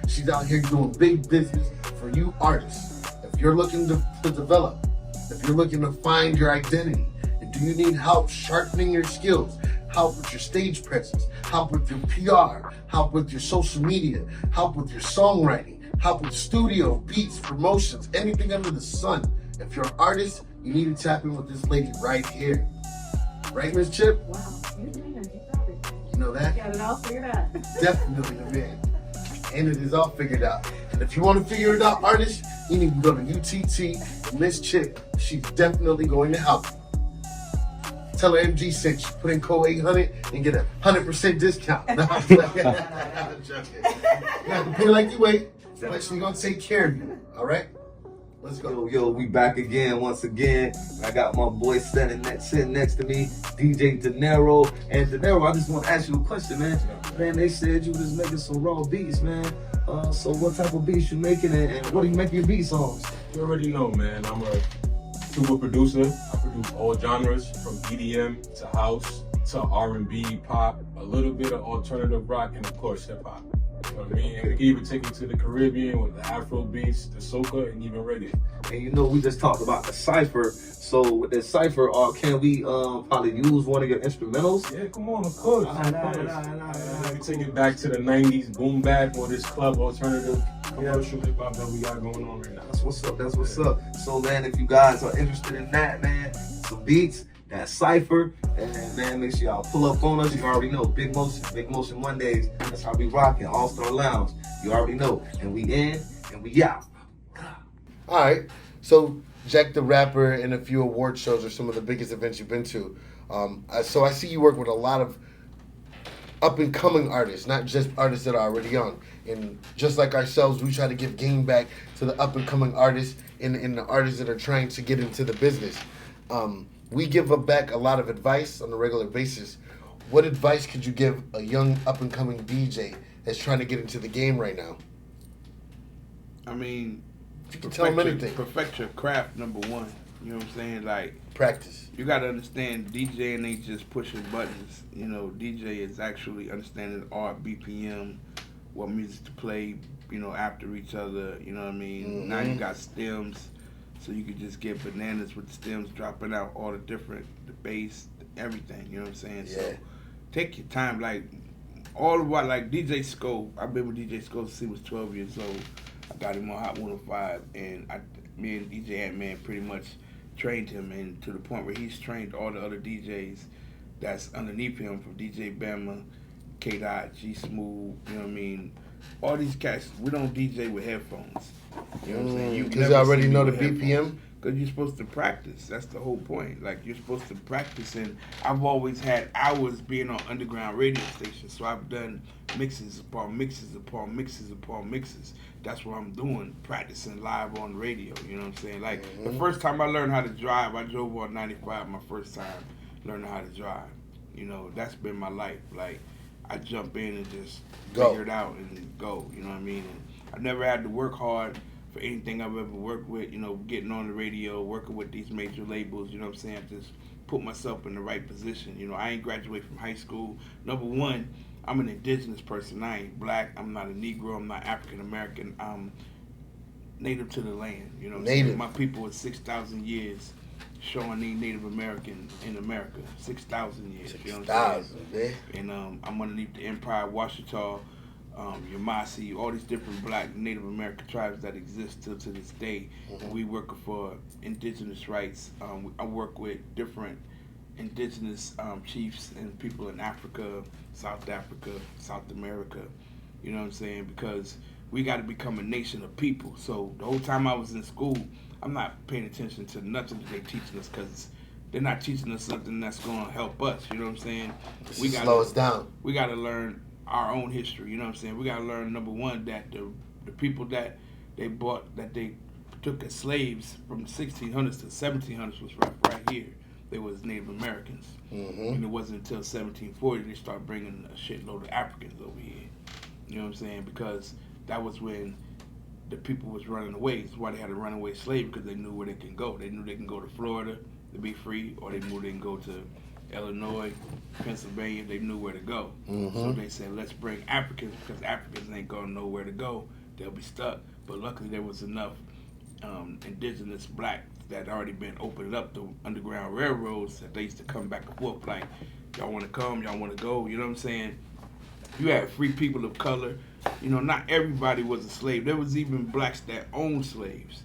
she's out here doing big business for you artists. If you're looking to develop, if you're looking to find your identity, and do you need help sharpening your skills, help with your stage presence, help with your PR, help with your social media, help with your songwriting, help with studio, beats, promotions, anything under the sun. If you're an artist, you need to tap in with this lady right here. Right, Miss Chip? Wow, you're the man. You got it. You know that? Got it all figured out. Definitely the man. And it is all figured out. And if you want to figure it out, artists, you need to go to UTT and Miss Chip. She's definitely going to help you. Tell her MG sent you. Put in code 800 and get a 100% discount. No, I'm joking. I'm joking. You have to pay like you wait, but she's going to take care of you. All right? Let's go. Yo, we back again, once again. I got my boy sitting next to me, DJ De Niro. And De Niro, I just want to ask you a question, man. Man, they said you was making some raw beats, man. So what type of beats you making and what are you making your beats on? You already know, man. I'm a super producer. I produce all genres from EDM to house to R&B, pop, a little bit of alternative rock, and of course hip hop. You know what I mean? And we can even take it to the Caribbean with the Afro beats, the soca, and even reggae. And you know, we just talked about the cypher. So with the cypher, can we probably use one of your instrumentals? Yeah, come on, of course. Nah. We take it back to the 90s boom bap or this club alternative commercial hip hop that we got going on right now. That's what's up. So man, if you guys are interested in that, man, some beats, that cypher, and man, make sure y'all pull up on us. You already know, Big Motion Mondays. That's how we rockin'. All Star Lounge. You already know. And we in and we out. All right. So Jack the Rapper and a few award shows are some of the biggest events you've been to. So I see you work with a lot of up-and-coming artists, not just artists that are already on. And just like ourselves, we try to give game back to the up-and-coming artists and the artists that are trying to get into the business. We give back a lot of advice on a regular basis. What advice could you give a young up-and-coming DJ that's trying to get into the game right now? I mean, You can tell them anything. perfect your craft, number one. You know what I'm saying? Like, Practice. you got to understand DJing ain't just pushing buttons. You know, DJ is actually understanding art, BPM, what music to play, you know, after each other. You know what I mean? Mm-hmm. Now you got stems, so you could just get bananas with the stems dropping out all the different, the bass, everything. You know what I'm saying? Yeah. So take your time. Like, all of what, like DJ Scope, I've been with DJ Scope since he was 12 years old. I got him on Hot 105, and me and DJ Ant-Man pretty much trained him, and to the point where he's trained all the other DJs that's underneath him, from DJ Bama, K-Dot, G-Smooth, you know what I mean? All these cats, we don't DJ with headphones. You know what I'm saying? Because you already know the BPM? Because you're supposed to practice. That's the whole point. Like, you're supposed to practice, and I've always had hours being on underground radio stations, so I've done mixes upon mixes upon mixes upon mixes. That's what I'm doing, practicing live on radio, you know what I'm saying? Like, the first time I learned how to drive, I drove on 95 my first time learning how to drive. You know, that's been my life. Like, I jump in and just Go. figure it out and go. You know what I mean? And I've never had to work hard for anything I've ever worked with. You know, getting on the radio, working with these major labels. You know what I'm saying? I just put myself in the right position. You know, I ain't graduated from high school. Number one, I'm an indigenous person. I ain't black. I'm not a Negro. I'm not African American. I'm native to the land. You know what I'm saying? Native. My people is 6,000 years Shawnee Native American in America. 6,000 years. You know what I'm saying? 6,000, man. And I'm underneath the Empire, Washita, Yamasee, all these different black Native American tribes that exist till to this day. And we work for indigenous rights. I work with different indigenous chiefs and people in Africa, South America. You know what I'm saying? Because we got to become a nation of people. So the whole time I was in school, I'm not paying attention to nothing that they're teaching us because they're not teaching us something that's going to help us. You know what I'm saying? We got slow us down. We got to learn our own history. You know what I'm saying? We got to learn, number one, that the people that they took as slaves from the 1600s to 1700s was right here. They was Native Americans. And it wasn't until 1740 they started bringing a shitload of Africans over here. You know what I'm saying? Because that was when the people was running away. That's why they had a runaway slave, because they knew where they can go. They knew they can go to Florida to be free, or they knew they can go to Illinois, Pennsylvania. They knew where to go. So they said, let's bring Africans, because Africans ain't gonna know where to go. They'll be stuck. But luckily there was enough indigenous blacks that already been opening up the Underground Railroads that they used to come back and forth like, y'all want to come, y'all want to go. You know what I'm saying? You had free people of color. You know, not everybody was a slave. There was even blacks that owned slaves.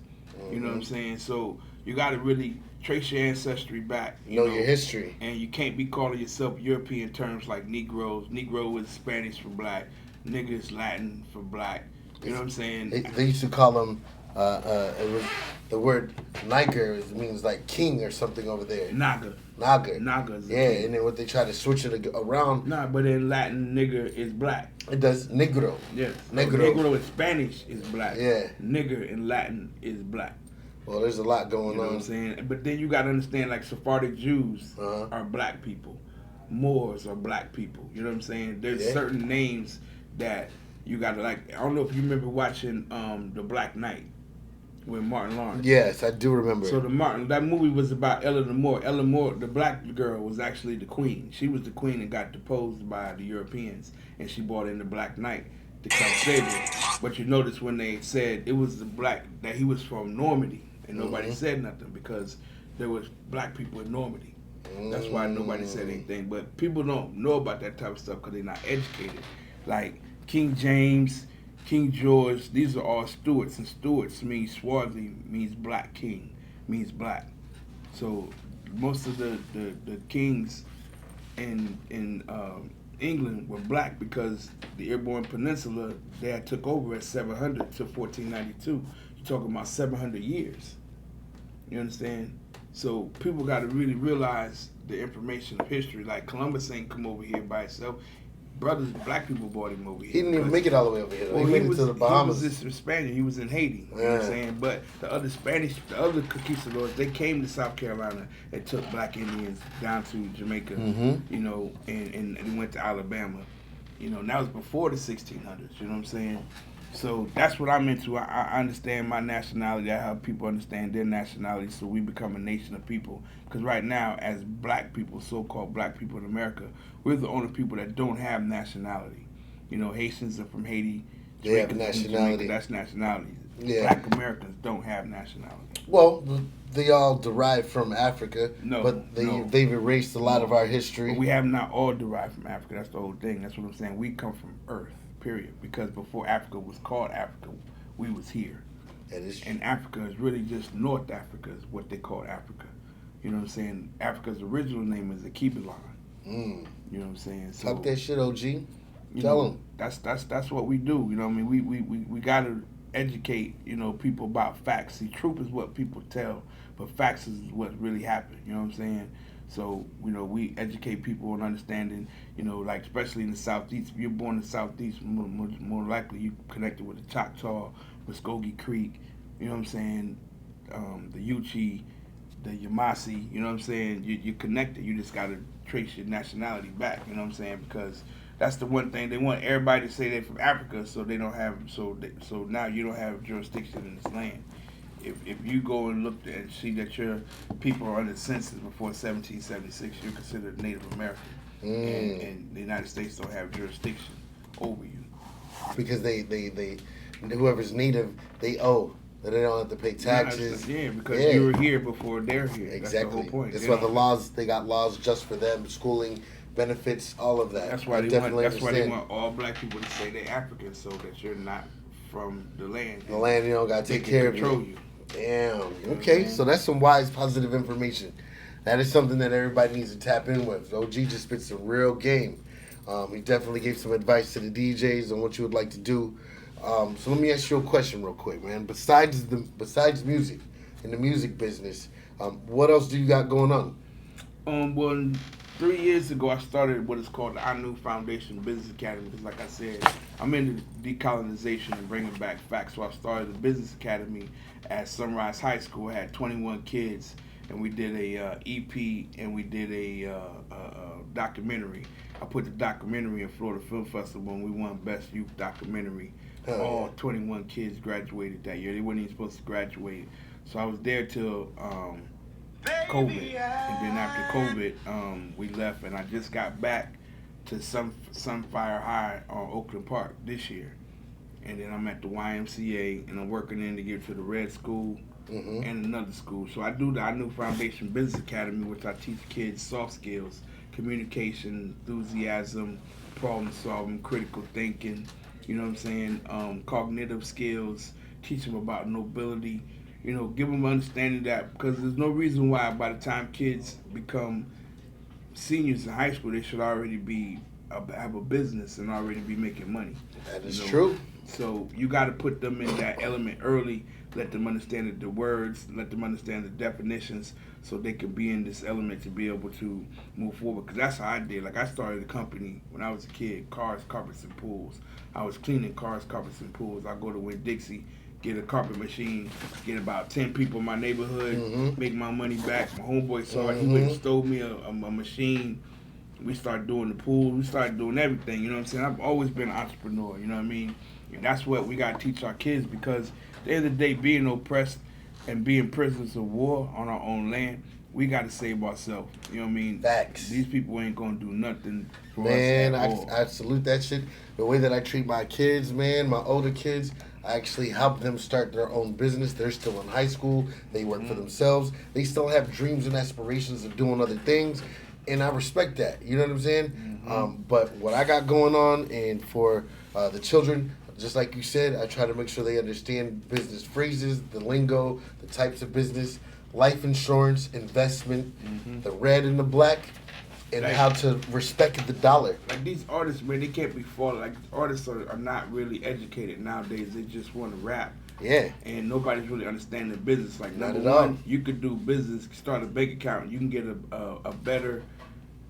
You know what I'm saying? So you got to really trace your ancestry back. You know your history. And you can't be calling yourself European terms like Negroes. Negro is Spanish for black. Nigga is Latin for black. You know what I'm saying? They used to call them, it was the word Niger means like king or something over there. Naga. Naga. Yeah, king. and then what they try to switch it around. Nah, but in Latin, nigger is black. It does Negro. Yes. Negro. Negro in Spanish is black. Yeah. Nigger in Latin is black. Well, there's a lot going You know on. what I'm saying? But then you got to understand, like, Sephardic Jews are black people. Moors are black people. You know what I'm saying? There's certain names that you got to, like, I don't know if you remember watching The Black Knight with Martin Lawrence. Yes, I do remember. So that movie was about Eleanor Moore. Eleanor Moore, the black girl, was actually the queen. She was the queen and got deposed by the Europeans, and she brought in the Black Knight to come save her. But you notice when they said it was the black, that he was from Normandy, and nobody said nothing because there was black people in Normandy. That's why nobody said anything. But people don't know about that type of stuff because they're not educated. Like King James, King George, these are all Stuarts, and Stuarts means Swarthy, means black king, means black. So most of the kings in England were black because the Airborne Peninsula, they had took over at 700 to 1492. You're talking about 700 years. You understand? So people got to really realize the information of history. Like Columbus ain't come over here by itself. Brothers, black people brought him over here. He didn't even make it all the way over here. Well, he made it to the Bahamas. He was in Spanish. He was in Haiti. You know what I'm saying? But the other conquistadors, they came to South Carolina and took black Indians down to Jamaica, you know, and they went to Alabama. You know, and that was before the 1600s. You know what I'm saying? So that's what I'm into. I understand my nationality. I help people understand their nationality so we become a nation of people. Because right now, as black people, so-called black people in America, we're the only people that don't have nationality. You know, Haitians are from Haiti. They have nationality. Jamaica, that's nationality. Yeah. Black Americans don't have nationality. Well, they all derive from Africa, but they've erased a lot of our history. But we have not all derived from Africa. That's the whole thing. That's what I'm saying. We come from Earth. Period. Because before Africa was called Africa, we was here. That is true. And Africa is really just North Africa is what they call Africa. You know what I'm saying? Africa's original name is Akibalon. You know what I'm saying? So, talk that shit, OG. Tell them. That's what we do. You know what I mean? We got to educate, you know, people about facts. See, truth is what people tell, but facts is what really happened. You know what I'm saying? So, you know, we educate people on understanding, you know, like especially in the Southeast. If you're born in the Southeast, more likely you connected with the Choctaw, Muskogee Creek, you know what I'm saying, the Yuchi, the Yamasee, you know what I'm saying? You're connected. You just got to trace your nationality back, you know what I'm saying? Because that's the one thing they want everybody to say they're from Africa, so they don't have so now you don't have jurisdiction in this land. If you go and look and see that your people are under census before 1776, you're considered Native American, and the United States don't have jurisdiction over you. Because they whoever's native, they owe. They don't have to pay taxes. Yeah, because you were here before they're here. Exactly. That's the whole point. That's why the laws, they got laws just for them, schooling, benefits, all of that. That's why they want all black people to say they're African, so that you're not from the land. The land, you don't got to take care of control you. Damn. Okay, so that's some wise, positive information. That is something that everybody needs to tap in with. OG just spit some real game. He definitely gave some advice to the DJs on what you would like to do. So let me ask you a question real quick, man. Besides music, in the music business, what else do you got going on? Well, 3 years ago, I started what is called the Anu Foundation Business Academy. Because, like I said, I'm into decolonization and bringing back facts. So I started the Business Academy at Sunrise High School. I had 21 kids, and we did a EP, and we did a documentary. I put the documentary in Florida Film Festival, and we won Best Youth Documentary. All 21 kids graduated that year. They weren't even supposed to graduate. So I was there till COVID. And then after COVID, we left, and I just got back to Sunfire High on Oakland Park this year. And then I'm at the YMCA, and I'm working in to get to the Red School and another school. So I do the Anu Foundation Business Academy, which I teach kids soft skills, communication, enthusiasm, problem solving, critical thinking, you know what I'm saying, cognitive skills, teach them about nobility, you know, give them understanding that, because there's no reason why by the time kids become seniors in high school, they should already have a business and already be making money. That is true. So you got to put them in that element early, let them understand the words, let them understand the definitions, so they can be in this element to be able to move forward. Because that's how I did. Like, I started a company when I was a kid, Cars, Carpets, and Pools. I was cleaning cars, carpets, and pools. I go to Winn-Dixie, get a carpet machine, get about 10 people in my neighborhood, make my money back. My homeboy saw it. He went and stole me a machine. We started doing the pool. We started doing everything. You know what I'm saying? I've always been an entrepreneur. You know what I mean? And that's what we got to teach our kids, because at the end of the day, being oppressed and being prisoners of war on our own land, we got to save ourselves. You know what I mean? Facts. These people ain't going to do nothing for Man, us. I salute that shit. The way that I treat my kids, man, my older kids, I actually help them start their own business. They're still in high school. They work for themselves. They still have dreams and aspirations of doing other things. And I respect that. You know what I'm saying? But what I got going on, and for the children, just like you said, I try to make sure they understand business phrases, the lingo, the types of business, life insurance, investment, the red and the black, and Like, how to respect the dollar. like these artists, man, they can't be faulted. Like, artists are not really educated nowadays. They just want to rap. Yeah. And nobody's really understanding the business. Like, Not number at all. one, you could do business, start a bank account. You can get a better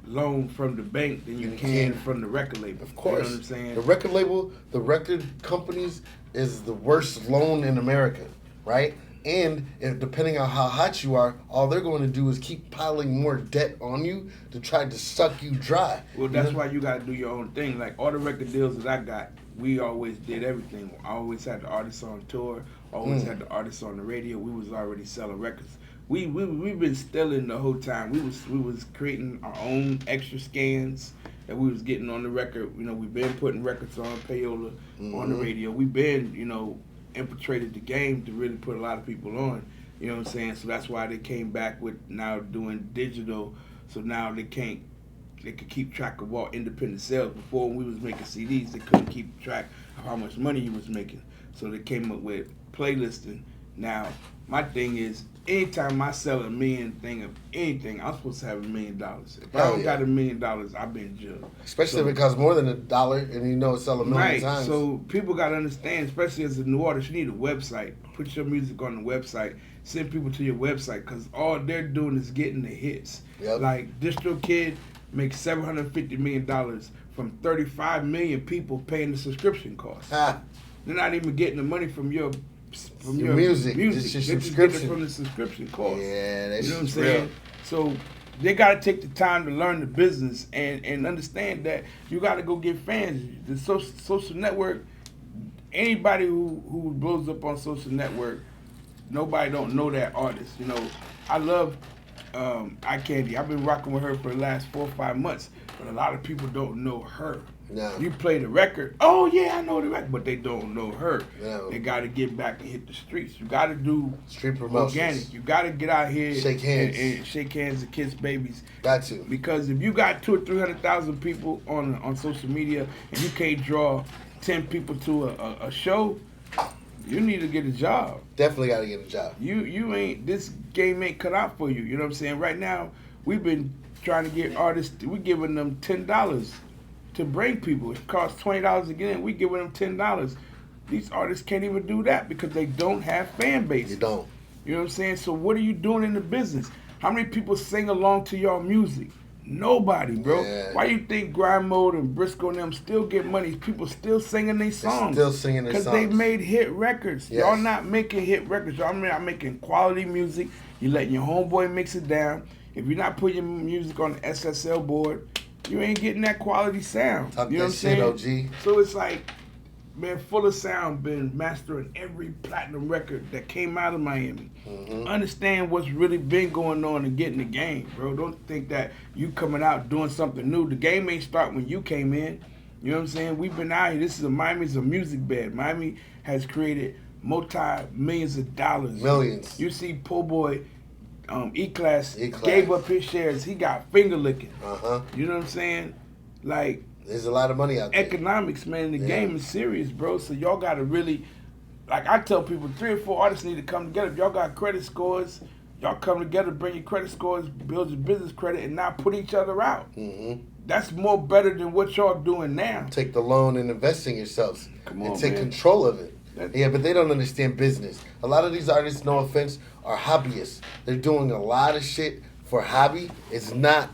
loan from the bank than you can from the record label. Of course. You know what I'm saying? The record label, the record companies is the worst loan in America, right? And if, depending on how hot you are, all they're going to do is keep piling more debt on you to try to suck you dry. Well, that's why you got to do your own thing. Like, all the record deals that I got, we always did everything. I always had the artists on tour, always had the artists on the radio. We was already selling records. We've been stealing the whole time. We was creating our own extra scans that we was getting on the record. You know, we've been putting records on payola on the radio. We've been, you know, infiltrated the game to really put a lot of people on. You know what I'm saying? So that's why they came back with now doing digital. So now they could keep track of all independent sales. Before, when we was making CDs, they couldn't keep track of how much money you was making. So they came up with playlisting. Now, my thing is, anytime I sell $1 million thing of anything, I'm supposed to have $1 million. If I don't got $1 million, I've been jailed. Especially if it costs more than $1 and you know it's selling $1 million times. So people got to understand, especially as a new artist, you need a website. Put your music on the website. Send people to your website, because all they're doing is getting the hits. Yep. Like, DistroKid makes $750 million from 35 million people paying the subscription costs. Ah, They're not even getting the money from your music. Just your They're just subscription. getting it from the subscription cost. yeah, that's You know what I'm real. saying? So they got to take the time to learn the business and understand that you got to go get fans. The social network, anybody who blows up on social network, nobody don't know that artist. You know, I love iCandy. I've been rocking with her for the last 4 or 5 months, but a lot of people don't know her. No. You play the record, oh yeah, I know the record, but they don't know her. No. They got to get back and hit the streets. You got to do Street promotions. organic. You got to get out here, Shake hands. and shake hands and kiss babies. Got to. Because if you got 200,000 or 300,000 people on social media and you can't draw 10 people to a show, you need to get a job. Definitely got to get a job. You ain't, this game ain't cut out for you. You know what I'm saying? Right now, we've been trying to get artists. We giving them $10 to bring people. It costs $20 to get in. We giving them $10. These artists can't even do that because they don't have fan base. You don't. You know what I'm saying? So what are you doing in the business? How many people sing along to your music? Nobody, bro. Yeah. Why you think Grind Mode and Briscoe and them still get money? People still singing their songs. Still singing their songs. Because they made hit records. Yes. Y'all not making hit records. Y'all not making quality music. You letting your homeboy mix it down. If you're not putting your music on the SSL board, you ain't getting that quality sound. Talk you know that what I'm saying? shit, OG. So it's like, man, Full of Sound been mastering every platinum record that came out of Miami. Mm-hmm. Understand what's really been going on and get in the game, bro. Don't think that you coming out doing something new. The game ain't start when you came in. You know what I'm saying? We've been out here. Miami's a music bed. Miami has created multi-millions of dollars. Millions. You see Po' Boy, E-Class E-Class. gave up his shares. He got finger licking. Uh-huh. You know what I'm saying? Like, There's a lot of money out there. economics, man. The Yeah. game is serious, bro. So y'all got to really, like I tell people, 3 or 4 artists need to come together. If y'all got credit scores, y'all come together, bring your credit scores, build your business credit, and not put each other out. Mm-hmm. That's more better than what y'all doing now. Take the loan and invest in yourselves. Come and on, take man. control of it. That- Yeah, but they don't understand business. A lot of these artists, no offense, are hobbyists. They're doing a lot of shit for hobby. It's not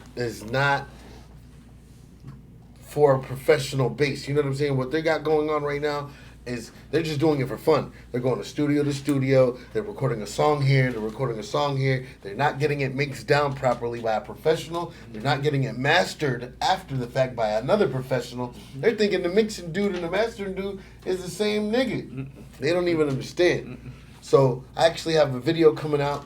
for a professional base. You know what I'm saying? What they got going on right now is they're just doing it for fun. They're going to studio. They're recording a song here. They're recording a song here. They're not getting it mixed down properly by a professional. They're not getting it mastered after the fact by another professional. They're thinking the mixing dude and the mastering dude is the same nigga. They don't even understand. So I actually have a video coming out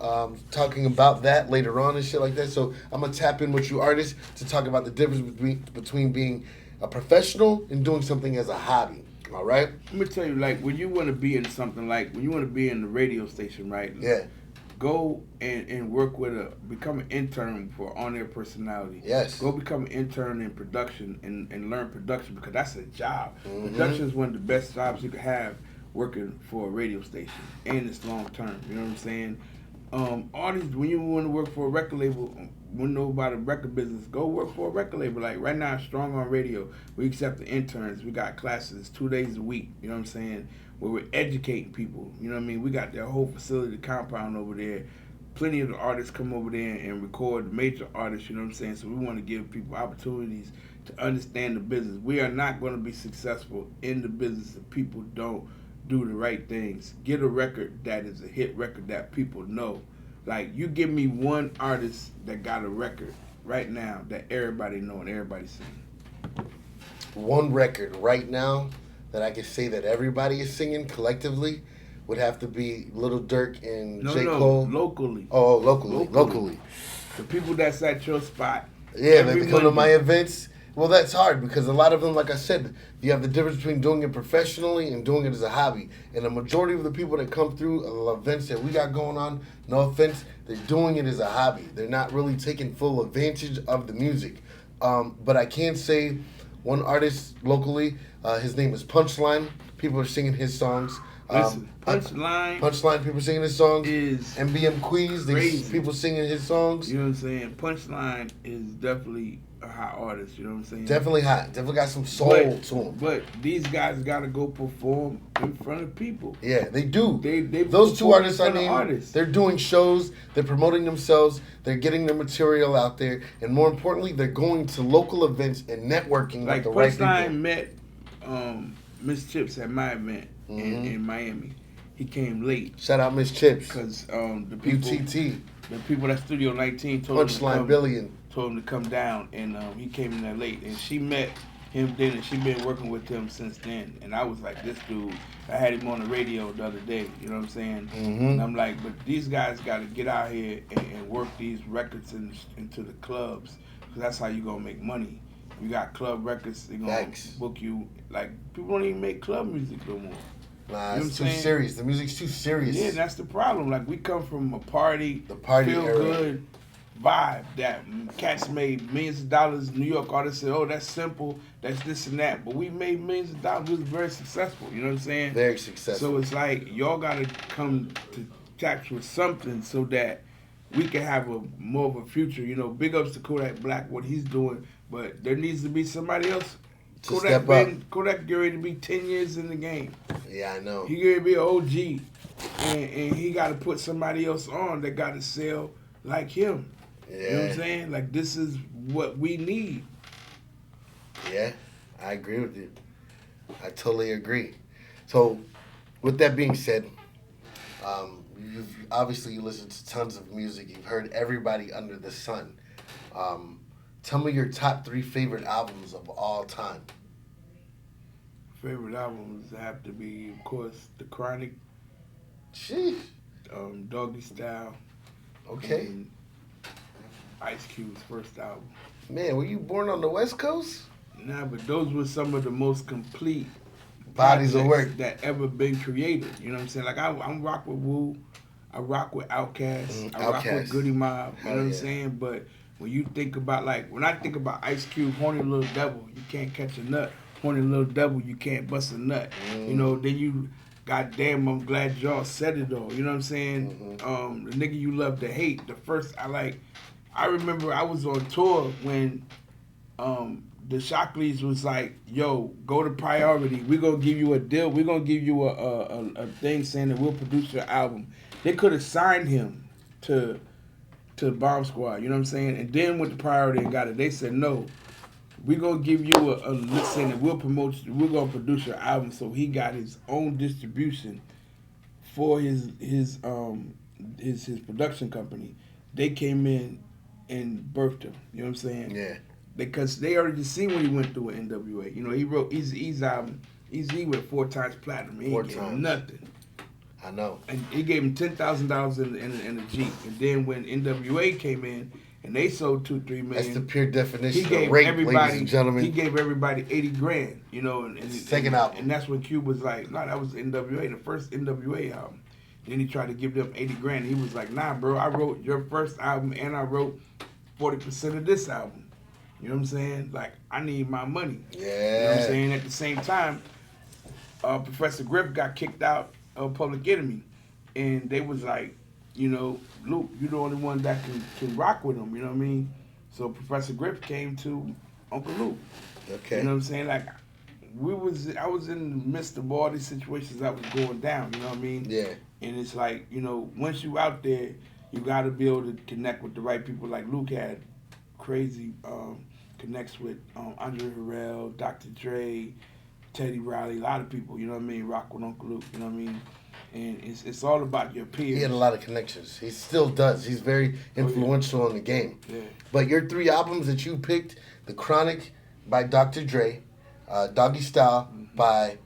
talking about that later on and shit like that. So I'm gonna tap in with you artists to talk about the difference between being a professional and doing something as a hobby. All right? Let me tell you, like, when you want to be in something, like, when you want to be in the radio station, right? Yeah. Go and work with become an intern for On Air Personality. Yes. Go become an intern in production and learn production because that's a job. Mhm. Production is one of the best jobs you could have working for a radio station. And it's long term. You know what I'm saying? Artists, when you want to work for a record label, want to know about a record business, go work for a record label. Like right now, Strong on Radio, we accept the interns. We got classes 2 days a week. You know what I'm saying? Where we're educating people. You know what I mean? We got their whole facility compound over there. Plenty of the artists come over there and record, major artists, you know what I'm saying? So we want to give people opportunities to understand the business. We are not going to be successful in the business if people don't do the right things. Get a record that is a hit record that people know. Like, you give me one artist that got a record right now that everybody know and everybody sing. One record right now that I could say that everybody is singing collectively would have to be Lil Durk and J. Cole. Locally. Oh, locally. The people that's at your spot. Yeah, every they come to Monday. my events. Well, that's hard because a lot of them, like I said, you have the difference between doing it professionally and doing it as a hobby. And the majority of the people that come through events that we got going on, no offense, they're doing it as a hobby. They're not really taking full advantage of the music. But I can say one artist locally, his name is Punchline. People are singing his songs. Listen, Punchline People singing his songs. is MBM Queez, crazy. people singing his songs. You know what I'm saying? Punchline is definitely a hot artist. You know what I'm saying? Definitely hot. Definitely got some soul to him. But these guys got to go perform in front of people. Yeah, they do. They Those two perform artists in I front of named, artists. they're doing shows, they're promoting themselves, they're getting their material out there, and more importantly, they're going to local events and networking Like with the right Punchline people. met Miss Chips at my event in Miami. he came late Shout out Miss Chips. because the people at Studio 19 told him to Punchline come, Billion. told him to come down, and he came in there late, and she met him then, and she been working with him since then. And I was like, this dude, I had him on the radio the other day, you know what I'm saying? Mm-hmm. And I'm like, but these guys got to get out here and work these records into the clubs, because that's how you gonna make money. You got club records, they gonna Thanks. book you. Like, people don't even make club music no more. Nah, You know it's what I'm too saying? serious. The music's too serious. Yeah, that's the problem. Like, we come from a party, The party feel era. good vibe that cats made millions of dollars. New York artists said, "Oh, that's simple. That's this and that." But we made millions of dollars. We was very successful. You know what I'm saying? Very successful. So it's like y'all gotta come to tax with something so that we can have a more of a future. You know, big ups to Kodak Black, what he's doing, but there needs to be somebody else. To step Kodak get ready to be 10 years in the game. Yeah, I know. He gonna be an OG, and he got to put somebody else on that got to sell like him. Yeah. You know what I'm saying? Like, this is what we need. Yeah, I agree with you. I totally agree. So, with that being said, you've obviously you listened to tons of music. You've heard everybody under the sun. Tell me your top 3 favorite albums of all time. Favorite albums have to be, of course, The Chronic, Sheesh. Doggy Style, Okay. and Ice Cube's first album. Man, were you born on the West Coast? Nah, but those were some of the most complete Bodies of projects work. that ever been created. You know what I'm saying? Like, I'm rock with Wu, I rock with Outkast, I rock with Outkast. Goody Mob. You Hell know what I'm yeah. saying? But when you think about, like, when I think about Ice Cube, Horny Little Devil, you can't catch a nut. Horny Little Devil, you can't bust a nut. You know, then you, goddamn, I'm glad y'all said it all. You know what I'm saying? The Nigga You Love to Hate, the first, I remember I was on tour when the Shockleys was like, yo, go to Priority. We're going to give you a deal. We're going to give you a thing saying that we'll produce your album. They could have signed him to Bomb Squad, you know what I'm saying? And then went to Priority and got it. They said, no, we're going to give you a list saying that we're going to produce your album. So he got his own distribution for his production company. They came in and birthed him, you know what I'm saying? Yeah. Because they already seen what he went through with NWA. You know, he wrote Eazy-E's album. Eazy went 4 times platinum. He 4 ain't gave him times. nothing. I know. And he gave him $10,000 in a Jeep. And then when NWA came in and they sold 2-3 million, That's the pure he definition of gave rape, everybody. ladies and gentlemen. He gave everybody $80,000. You know, and Second album. And that's when Cube was like, "No, that was NWA, the first NWA album." Then he tried to give them $80,000. He was like, "Nah, bro, I wrote your first album and I wrote 40% of this album." You know what I'm saying? Like, I need my money. Yeah. You know what I'm saying? At the same time, Professor Griff got kicked out of Public Enemy. And they was like, you know, Luke, you're the only one that can rock with him, you know what I mean? So Professor Griff came to Uncle Luke. Okay. You know what I'm saying? Like, I was in the midst of all these situations that was going down, you know what I mean? Yeah. And it's like, you know, once you out there, you got to be able to connect with the right people. Like Luke had crazy connects with Andre Harrell, Dr. Dre, Teddy Riley, a lot of people, you know what I mean? Rock with Uncle Luke, you know what I mean? And it's all about your peers. He had a lot of connections. He still does. He's very influential in the game. Yeah. But your 3 albums that you picked, The Chronic by Dr. Dre, Doggy Style by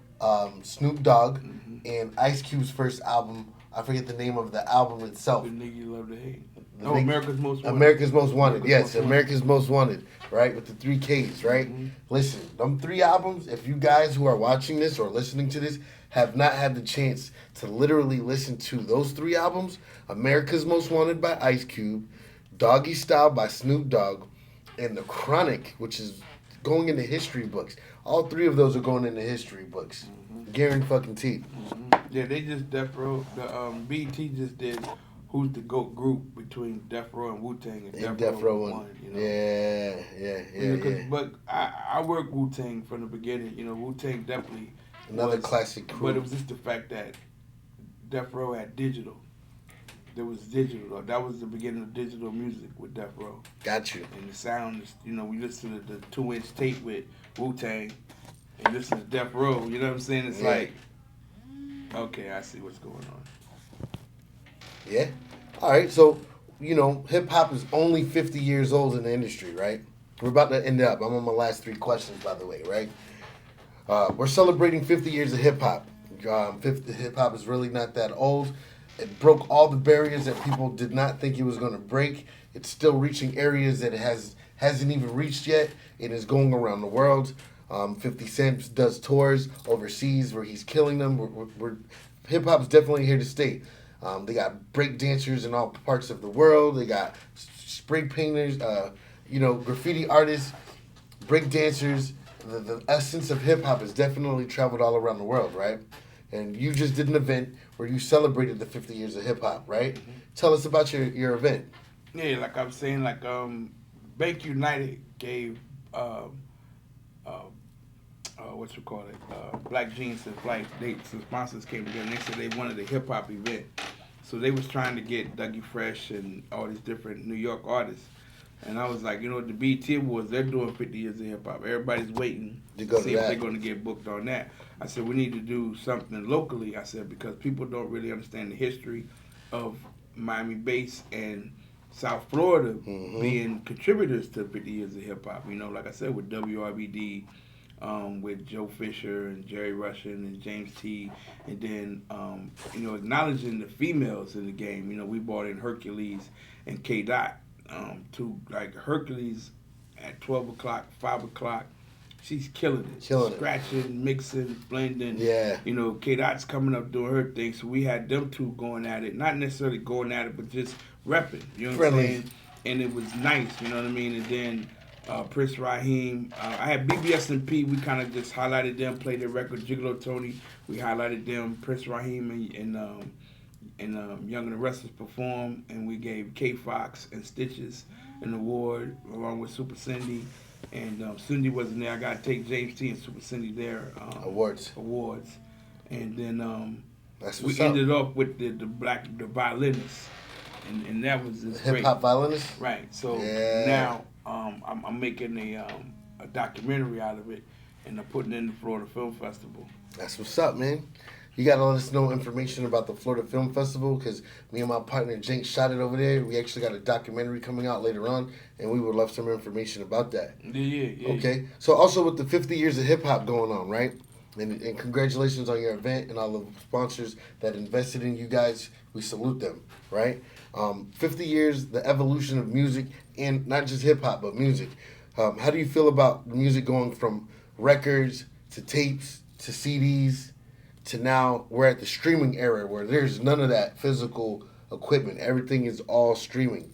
Snoop Dogg, and Ice Cube's first album, I forget the name of the album itself. The Nigga You Love to Hate. The Nigga- America's Most Wanted. America's Most Wanted. America's Yes, Most Wanted. America's Most Wanted, right? With the 3 Ks, right? Listen, them 3 albums, if you guys who are watching this or listening to this have not had the chance to literally listen to those 3 albums, America's Most Wanted by Ice Cube, Doggy Style by Snoop Dogg, and The Chronic, which is going into history books. All 3 of those are going into history books. Guaranteed. Yeah, they just Death Row. The BET just did Who's the GOAT group between Death Row and Wu-Tang, and Death Row won. one. You know? Yeah. But I worked Wu-Tang from the beginning. You know, Wu-Tang definitely Another was, classic crew. But it was just the fact that Death Row had digital. There was digital. That was the beginning of digital music with Death Row. Got you. And the sound is, you know, we listen to the 2-inch tape with Wu-Tang and listen to Death Row. You know what I'm saying? It's Yeah. like, Okay, I see what's going on. Yeah. All right. So, hip hop is only 50 years old in the industry, right? We're about to end up. I'm on my last 3 questions, by the way, right? We're celebrating 50 years of hip hop. Hip hop is really not that old. It broke all the barriers that people did not think it was going to break. It's still reaching areas that it hasn't even reached yet. It is going around the world. 50 Cent does tours overseas where he's killing them. Hip hop's definitely here to stay. They got break dancers in all parts of the world. They got spray painters, graffiti artists, break dancers. The essence of hip hop has definitely traveled all around the world, right? And you just did an event where you celebrated the 50 years of hip hop, right? Mm-hmm. Tell us about your event. Yeah, like I was saying, Bank United gave Black Jeans and Flight. Some sponsors came together and they said they wanted a hip hop event. So they was trying to get Dougie Fresh and all these different New York artists. And I was like, the BET Awards, they're doing 50 years of hip hop. Everybody's waiting to see if they're going to get booked on that. I said, we need to do something locally. I said, because people don't really understand the history of Miami bass and South Florida being contributors to 50 years of hip hop. Like I said, with WRBD, with Joe Fisher and Jerry Russian and James T. And then, acknowledging the females in the game. We brought in Hercules and K. Dot. Hercules at 12 o'clock, 5 o'clock, she's killing it. Scratching, mixing, blending. Yeah. K. Dot's coming up doing her thing, so we had them two going at it. Not necessarily going at it, but just repping. You know what I'm saying? And it was nice, you know what I mean? And then Prince Raheem. I had BBS and P. We kind of just highlighted them, played their record, Gigolo Tony. We highlighted them, Prince Raheem and Young and the Restless performed, and we gave K. Fox and Stitches an award along with Super Cindy, and Cindy wasn't there. I got to take James T. and Super Cindy their awards, and then we ended up with the violinists, and that was just hip hop violinists. Right. So now I'm making a documentary out of it, and I'm putting it in the Florida Film Festival. That's what's up, man. You got to let us know information about the Florida Film Festival because me and my partner Jake shot it over there. We actually got a documentary coming out later on, and we would love some information about that. Yeah. Okay. So also with the 50 years of hip hop going on, right? And congratulations on your event and all the sponsors that invested in you guys. We salute them, right? 50 years, the evolution of music, and not just hip hop, but music. How do you feel about music going from records to tapes to CDs? To now we're at the streaming era where there's none of that physical equipment. Everything is all streaming.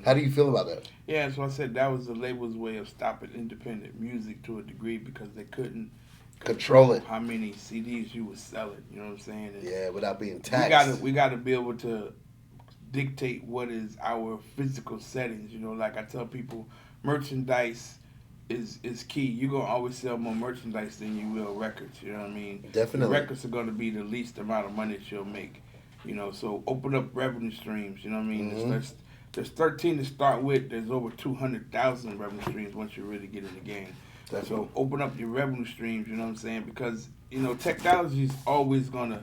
How do you feel about that? Yeah, so I said that was the label's way of stopping independent music to a degree because they couldn't control it. How many CDs you were selling, you know what I'm saying? And without being taxed. We got to be able to dictate what is our physical settings. Like I tell people, merchandise is key. You're going to always sell more merchandise than you will records, you know what I mean? Definitely. The records are going to be the least amount of money that you'll make, so open up revenue streams, you know what I mean? There's 13 to start with. There's over 200,000 revenue streams once you really get in the game. Definitely. So open up your revenue streams, you know what I'm saying? Because, technology is always going to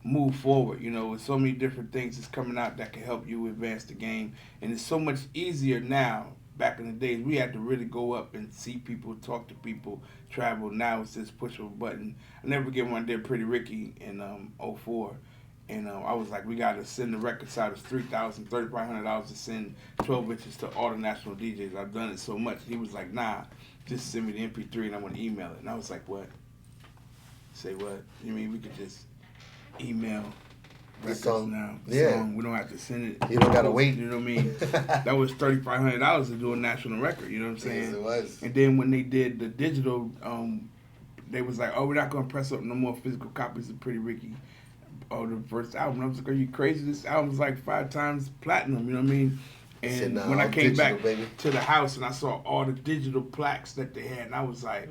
move forward, with so many different things that's coming out that can help you advance the game. And it's so much easier now. Back in the days, we had to really go up and see people, talk to people, travel. Now it's just push of a button. I never forget when I did Pretty Ricky in 04. And I was like, we got to send the records out. It's $3,000, $3,500 to send 12 inches to all the national DJs. I've done it so much. He was like, nah, just send me the MP3 and I'm going to email it. And I was like, what? Say what? You mean we could just email records now? Yeah. We don't have to send it. You don't got to wait. You know what I mean? That was $3,500 to do a national record. You know what I'm saying? Yes, it was. And then when they did the digital, they was like, oh, we're not going to press up no more physical copies of Pretty Ricky. Oh, the first album. I was like, are you crazy? This album's like 5 times platinum. You know what I mean? And when I came back to the house and I saw all the digital plaques that they had, and I was like,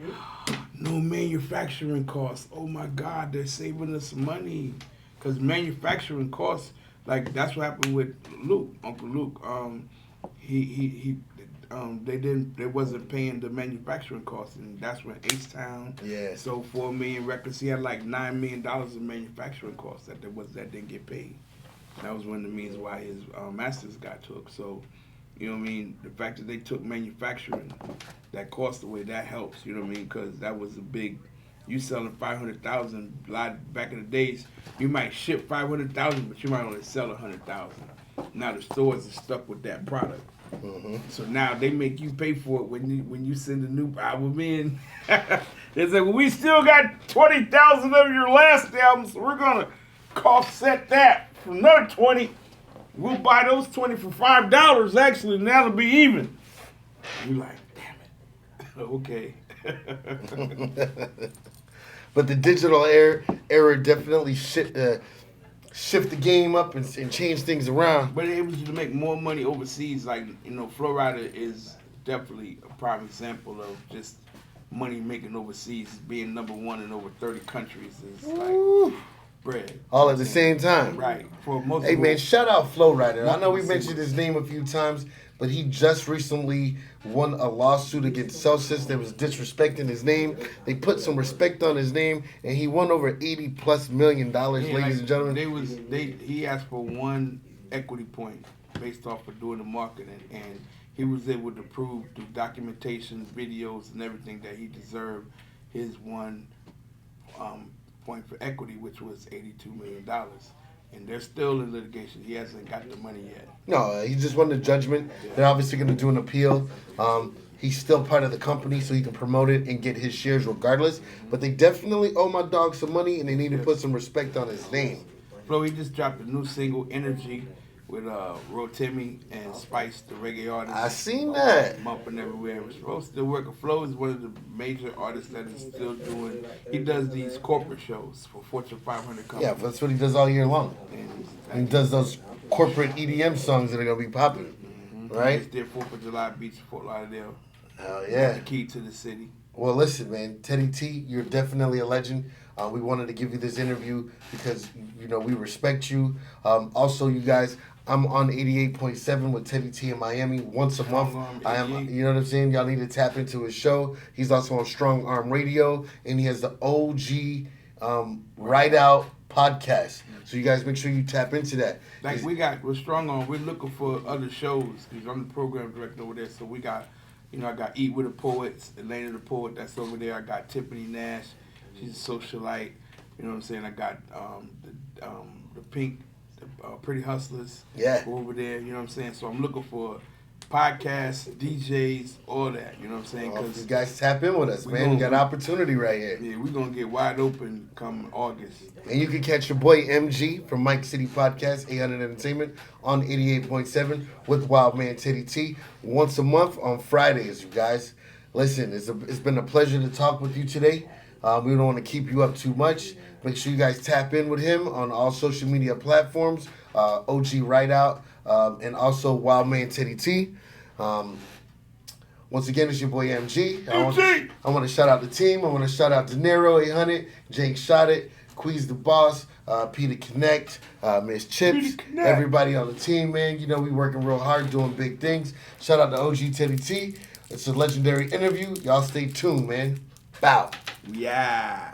no manufacturing costs. Oh my God, they're saving us money. Because manufacturing costs, like that's what happened with Luke, Uncle Luke. He they wasn't paying the manufacturing costs, and that's when H-Town Yeah. sold 4 million records. He had like $9 million in manufacturing costs that didn't get paid. That was one of the reasons why his masters got took. So, you know what I mean? The fact that they took manufacturing, that cost away, that helps. You know what I mean? Because that was a big. You selling 500,000 back in the days, you might ship 500,000, but you might only sell 100,000. Now the stores are stuck with that product. Mm-hmm. So now they make you pay for it when you send a new album in. They say, well, we still got 20,000 of your last album, so we're gonna offset that for another 20. We'll buy those 20 for $5. Actually, now it'll be even. You like, damn it. Okay. But the digital era definitely shift the game up and change things around. But it was to make more money overseas. Like, you know, Flo Rida is definitely a prime example of just money making overseas. Being number one in over 30 countries is like Woo. bread. All at the same time. Right. For most Hey people, man, shout out Flo Rida. I know we Multiple mentioned his name a few times, but he just recently won a lawsuit against Celsius that was disrespecting his name. They put some respect on his name, and he won over $80+ million, yeah, ladies like, and gentlemen. he asked for 1 equity point based off of doing the marketing, and he was able to prove through documentation, videos, and everything that he deserved his 1 point for equity, which was $82 million. And they're still in litigation. He hasn't got the money yet. No, he just won the judgment. They're obviously going to do an appeal. He's still part of the company, so he can promote it and get his shares regardless. But they definitely owe my dog some money, and they need to put some respect on his name. Flo, he just dropped a new single, Energy, with Rotimi and Spice, the reggae artist. I seen that. Bumping everywhere. Flo still working. Flo is one of the major artists that is still doing. He does these corporate shows for Fortune 500 companies. Yeah, that's what he does all year long. And he does those corporate EDM songs that are going to be popular. He Right? just did 4th of July Beach, Fort Lauderdale. Hell yeah. The key to the city. Well, listen, man, Teddy T, you're definitely a legend. We wanted to give you this interview because, you know, we respect you. Also, you guys, I'm on 88.7 with Teddy T in Miami once a month. I am, you know what I'm saying? Y'all need to tap into his show. He's also on Strong Arm Radio, and he has the OG Ride Out podcast. So you guys make sure you tap into that. Like we're Strong On. We're looking for other shows because I'm the program director over there. So we got, you know, I got Eat with the Poets, Elena the Poet, that's over there. I got Tiffany Nash, she's a socialite. You know what I'm saying? I got the Pink, Pretty Hustlers, Yeah. over there. You know what I'm saying? So I'm looking for podcasts, DJs, all that. You know what I'm saying? Well, you Because guys tap in with us, We man. We gonna- got opportunity right here. yeah, we're gonna get wide open come August. And you can catch your boy MG from Mike City Podcast, 800 Entertainment, on 88.7 with Wild Man Teddy T once a month on Fridays, you guys. Listen, it's been a pleasure to talk with you today. We don't want to keep you up too much. Make sure you guys tap in with him on all social media platforms, OG Right Out, and also Wild Man Teddy T. Once again, it's your boy MG. I want to shout out the team. I want to shout out De Niro, 800, Jake Shot It, Queez the Boss, Peter Connect, Miss Chips, Peter Connect. everybody on the team, man. You know we working real hard, doing big things. Shout out to OG Teddy T. It's a legendary interview. Y'all stay tuned, man. Bow. Yeah.